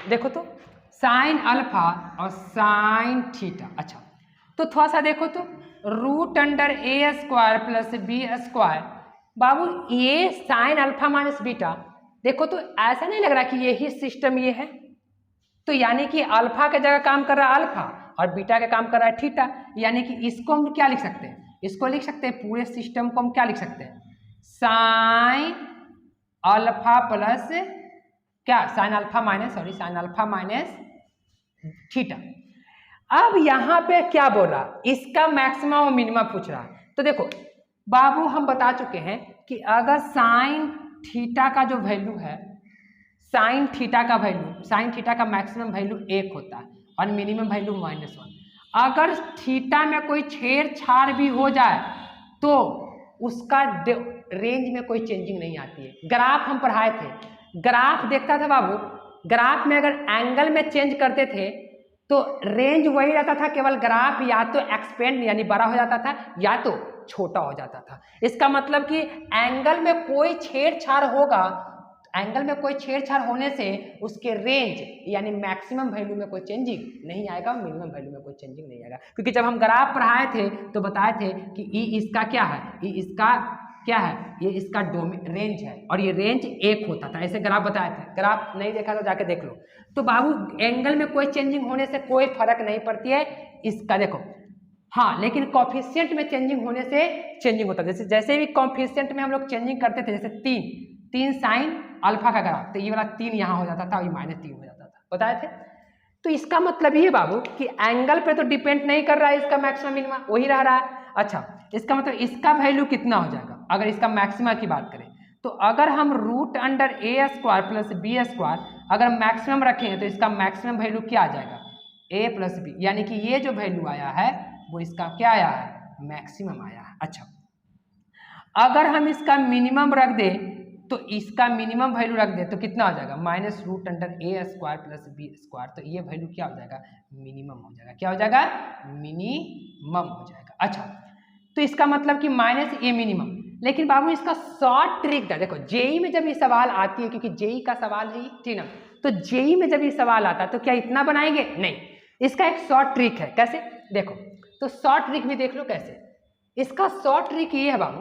देखो तो साइन अल्फा और साइन थीटा। अच्छा तो थोड़ा सा देखो तो root under A square plus B square, बाबू ये साइन अल्फा माइनस बीटा, देखो तो ऐसा नहीं लग रहा कि यही सिस्टम ये है, तो यानी कि अल्फा के जगह काम कर रहा है अल्फा और बीटा का काम कर रहा है थीटा, यानी कि इसको हम क्या लिख सकते हैं, इसको लिख सकते हैं पूरे सिस्टम को हम क्या लिख सकते हैं, साइन अल्फा प्लस क्या, sign alpha minus sine alpha minus theta. अब यहाँ पे क्या बोल रहा, इसका मैक्सिमम और मिनिमम पूछ रहा है। तो देखो बाबू हम बता चुके हैं कि अगर साइन थीटा का जो वैल्यू है, साइन थीटा का वैल्यू, साइन थीटा का मैक्सिमम वैल्यू 1 होता है और मिनिमम वैल्यू -1। अगर थीटा में कोई छेड़छाड़ भी हो जाए तो उसका रेंज में कोई चेंजिंग नहीं आती है। ग्राफ हम पढ़ाए थे, ग्राफ देखता था बाबू, ग्राफ में अगर एंगल में चेंज करते थे तो रेंज वही रहता था, केवल ग्राफ या तो एक्सपेंड यानी बड़ा हो जाता था या तो छोटा हो जाता था। इसका मतलब कि एंगल में कोई छेड़छाड़ होगा, एंगल में कोई छेड़छाड़ होने से उसके रेंज यानी मैक्सिमम वैल्यू में कोई चेंजिंग नहीं आएगा, मिनिमम वैल्यू में कोई चेंजिंग नहीं आएगा। क्योंकि जब हम ग्राफ पढ़ाए थे तो बताए थे कि ई इसका क्या है, ई इसका क्या है, ये इसका रेंज है और ये रेंज 1 होता था, ऐसे ग्राफ बताए थे। ग्राफ नहीं देखा तो जाके देख लो। तो बाबू एंगल में कोई चेंजिंग होने से कोई फर्क नहीं पड़ती है इसका, देखो हाँ, लेकिन कॉफिशिएंट में चेंजिंग होने से चेंजिंग होता है। जैसे भी कॉफिशिएंट में हम लोग चेंजिंग करते थे, जैसे 3 साइन अल्फा का ग्राफ, तो ये वाला 3 यहाँ हो जाता था और ये -3 हो जाता था, बताए थे। तो इसका मतलब ये बाबू कि एंगल पे तो डिपेंड नहीं कर रहा है, इसका मैक्सिमम मिनिमम वही रह रहा है। अच्छा इसका मतलब इसका वैल्यू कितना हो जाएगा अगर इसका मैक्सिमा की बात करें, तो अगर हम root under A square plus B square अगर मैक्सिमम रखेंगे तो इसका मैक्सिमम वैल्यू क्या आ जाएगा, ए प्लस बी, यानी कि ये जो वैल्यू आया है वो इसका क्या आया है, मैक्सिमम आया है। अच्छा अगर हम इसका मिनिमम रख दें तो इसका मिनिमम वैल्यू रख दे तो कितना हो जाएगा, -root under A square plus B square, तो ये वैल्यू क्या हो जाएगा, मिनिमम हो जाएगा। क्या हो जाएगा, मिनिमम हो जाएगा। अच्छा तो इसका मतलब कि -a मिनिमम। लेकिन बाबू इसका शॉर्ट ट्रिक था, देखो जेई में जब ये सवाल आती है, क्योंकि जेई का सवाल है ठीक ना, तो जेई में जब ये सवाल आता है तो क्या इतना बनाएंगे, नहीं, इसका एक शॉर्ट ट्रिक है। कैसे, देखो तो शॉर्ट ट्रिक भी देख लो कैसे। इसका शॉर्ट ट्रिक ये है बाबू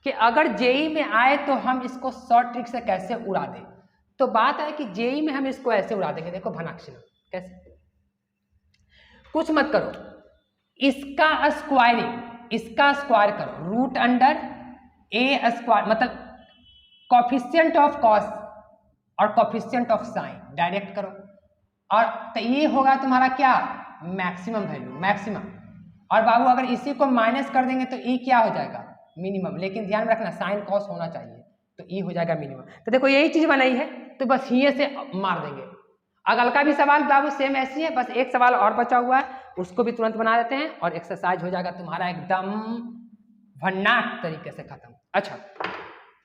कि अगर जेई में आए तो हम इसको शॉर्ट ट्रिक से कैसे उड़ा दें, तो बात है कि जेई में हम इसको ऐसे उड़ा देंगे। देखो भनाक्षी कैसे, कुछ मत करो, इसका स्क्वायरिंग, इसका स्क्वायर करो, रूट अंडर ए स्क्वायर, मतलब कॉफिशिएंट ऑफ कॉस और कॉफिशिएंट ऑफ साइन डायरेक्ट करो, और तो ये होगा तुम्हारा क्या, मैक्सिमम वैल्यू, मैक्सिमम। और बाबू अगर इसी को माइनस कर देंगे तो ई क्या हो जाएगा, मिनिमम। लेकिन ध्यान रखना साइन कॉस होना चाहिए, तो ई हो जाएगा मिनिमम। तो देखो यही चीज बनाई है, तो बस ये से मार देंगे। अगल का भी सवाल बाबू सेम ऐसी है, बस एक सवाल और बचा हुआ है, उसको भी तुरंत बना देते हैं और एक्सरसाइज हो जाएगा तुम्हारा एकदम भन्नाट तरीके से खत्म। अच्छा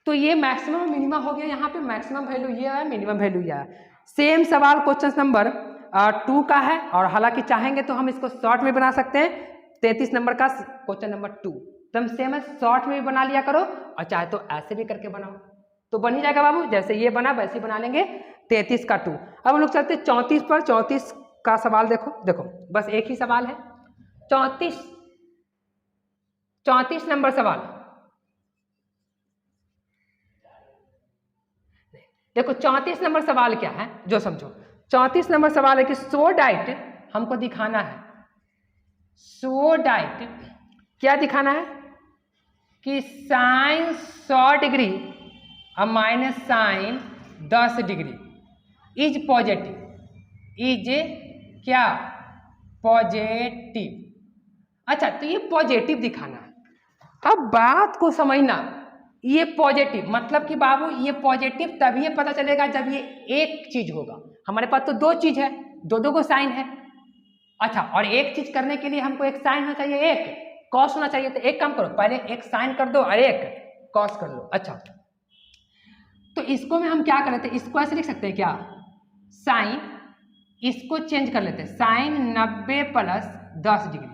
तो ये मैक्सिमम मिनिमम हो गया, यहाँ पे मैक्सिमम वैल्यू ये है, मिनिमम वैल्यू ये है। सेम सवाल क्वेश्चन नंबर 2 का है, और हालांकि चाहेंगे तो हम इसको शॉर्ट में बना सकते हैं। 33 नंबर का क्वेश्चन नंबर 2 एकदम सेम है, शॉर्ट में भी बना लिया करो और चाहे तो ऐसे भी करके बनाओ तो बन ही जाएगा बाबू। जैसे ये बना वैसे ही बना लेंगे। 33 का 2। अब हम लोग चलते 34 पर। 34 का सवाल देखो, देखो बस एक ही सवाल है, 34 नंबर सवाल। देखो 34 नंबर सवाल क्या है जो समझो। 34 नंबर सवाल है कि सो डाइट, हमको दिखाना है शो डाइट क्या दिखाना है कि साइन 100 डिग्री और minus sine 10 degree is positive, is क्या पॉजिटिव। अच्छा, तो ये पॉजिटिव दिखाना है। अब बात को समझना, ये पॉजिटिव मतलब कि बाबू ये पॉजिटिव तभी पता चलेगा जब ये एक चीज होगा। हमारे पास तो दो चीज है, दो को साइन है। अच्छा, और एक चीज करने के लिए हमको एक साइन होना चाहिए, एक कॉस होना चाहिए। तो एक काम करो, पहले एक साइन कर दो और एक कॉस कर लो। अच्छा, तो इसको में हम क्या कर लेते हैं, इसको ऐसे लिख सकते हैं क्या, साइन, इसको चेंज कर लेते हैं, साइन 90 प्लस 10 डिग्री,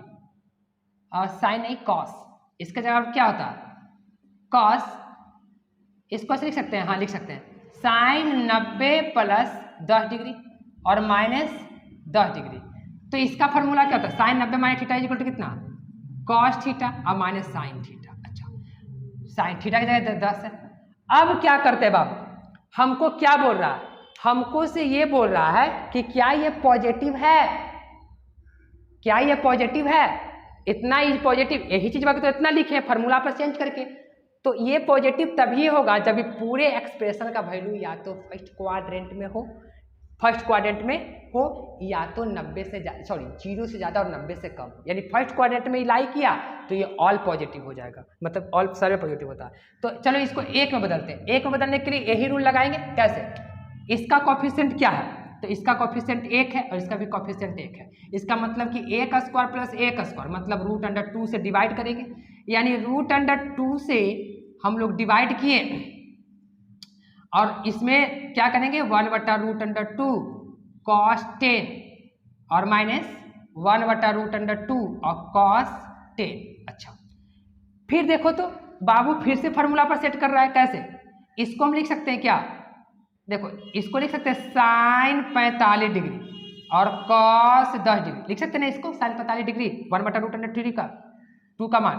और साइन नहीं कॉस, इसका जवाब क्या होता है कॉस। इसको ऐसे लिख सकते हैं, हाँ लिख सकते हैं, साइन 90 प्लस 10 डिग्री और माइनस 10 डिग्री। तो इसका फॉर्मूला क्या होता है, sine 90 minus theta equal to कितना, कॉस थीटा और माइनस साइन थीटा। अच्छा, साइन थीटा की जगह 10 है। अब क्या करते हैं बाबू, हमको क्या बोल रहा है, हमको से ये बोल रहा है कि क्या ये पॉजिटिव है, क्या ये पॉजिटिव है, इतना ही पॉजिटिव, यही चीज बाकी तो इतना लिखे फॉर्मूला पर चेंज करके। तो ये पॉजिटिव तभी होगा जब ये पूरे एक्सप्रेशन का वैल्यू या तो फर्स्ट क्वाड्रेंट में हो, या तो 90 से सॉरी 0 से ज़्यादा और 90 से कम, यानी फर्स्ट क्वाड्रेंट में लाई किया तो ये ऑल पॉजिटिव हो जाएगा, मतलब ऑल सारे पॉजिटिव होता है। तो चलो इसको एक में बदलते हैं। एक में बदलने के लिए यही रूल लगाएंगे। कैसे, इसका कोफिशिएंट क्या है, तो इसका कोफिशिएंट 1 है और इसका भी कोफिशिएंट 1 है। इसका मतलब कि a का स्क्वायर प्लस a का स्क्वायर मतलब √2 से डिवाइड करेंगे, यानी √2 से हम लोग डिवाइड किए और इसमें क्या करेंगे 1/√2 cos 10 और माइनस 1/√2 और cos 10। अच्छा, फिर देखो तो बाबू फिर से फॉर्मूला पर सेट कर रहा है। कैसे, इसको हम लिख सकते हैं क्या, देखो इसको लिख सकते हैं साइन 45 डिग्री और cos 10 डिग्री, लिख सकते हैं ना इसको, साइन 45 डिग्री 1/√3 का 2 का मान,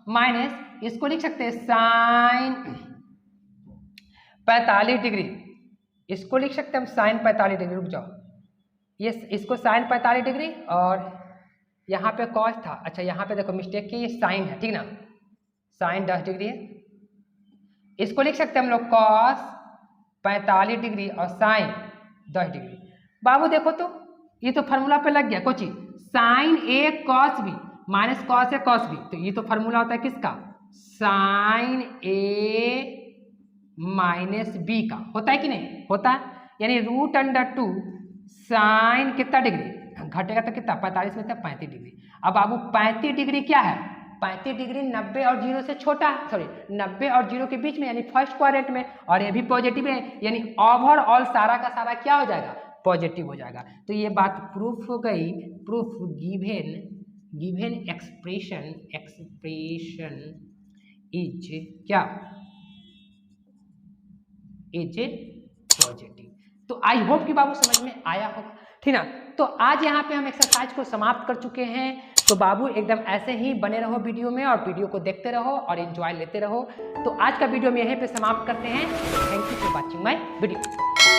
माइनस इसको लिख सकते हैं साइन 45 डिग्री, इसको लिख सकते हैं हम साइन 45 डिग्री। रुक जाओ, ये इसको साइन 45 डिग्री और यहाँ पे कॉस था। अच्छा, यहाँ पे देखो मिस्टेक की, ये साइन है, ठीक ना, साइन 10 डिग्री है, इसको लिख सकते हैं हम लोग कॉस 45 डिग्री और साइन 10 डिग्री। बाबू देखो तो ये तो फार्मूला पे लग गया कुछ ही, sign A cos B minus cos A cos B, तो ये तो फार्मूला होता है किसका, साइन ए माइनस बी का, होता है कि नहीं होता है, यानी √2 साइन कितना डिग्री घटेगा तो कितना 45 में था 35 डिग्री। अब बाबू 35 डिग्री क्या है, 35 डिग्री 90 और 0 से छोटा है, सॉरी 90 और 0 के बीच में, यानी फर्स्ट क्वाड्रेंट में, और ये भी पॉजिटिव है, यानी ओवरऑल सारा का सारा क्या हो जाएगा, पॉजिटिव हो जाएगा। तो ये बात प्रूफ हो गई, प्रूफ गिवन एक्सप्रेशन इज क्या, इज पॉजिटिव। तो आई होप कि बाबू समझ में आया होगा, ठीक ना। तो आज यहाँ पे हम एक्सरसाइज को समाप्त कर चुके हैं। तो बाबू एकदम ऐसे ही बने रहो वीडियो में और वीडियो को देखते रहो और एंजॉय लेते रहो। तो आज का वीडियो हम यहीं पे समाप्त करते हैं। Thank you for watching my video.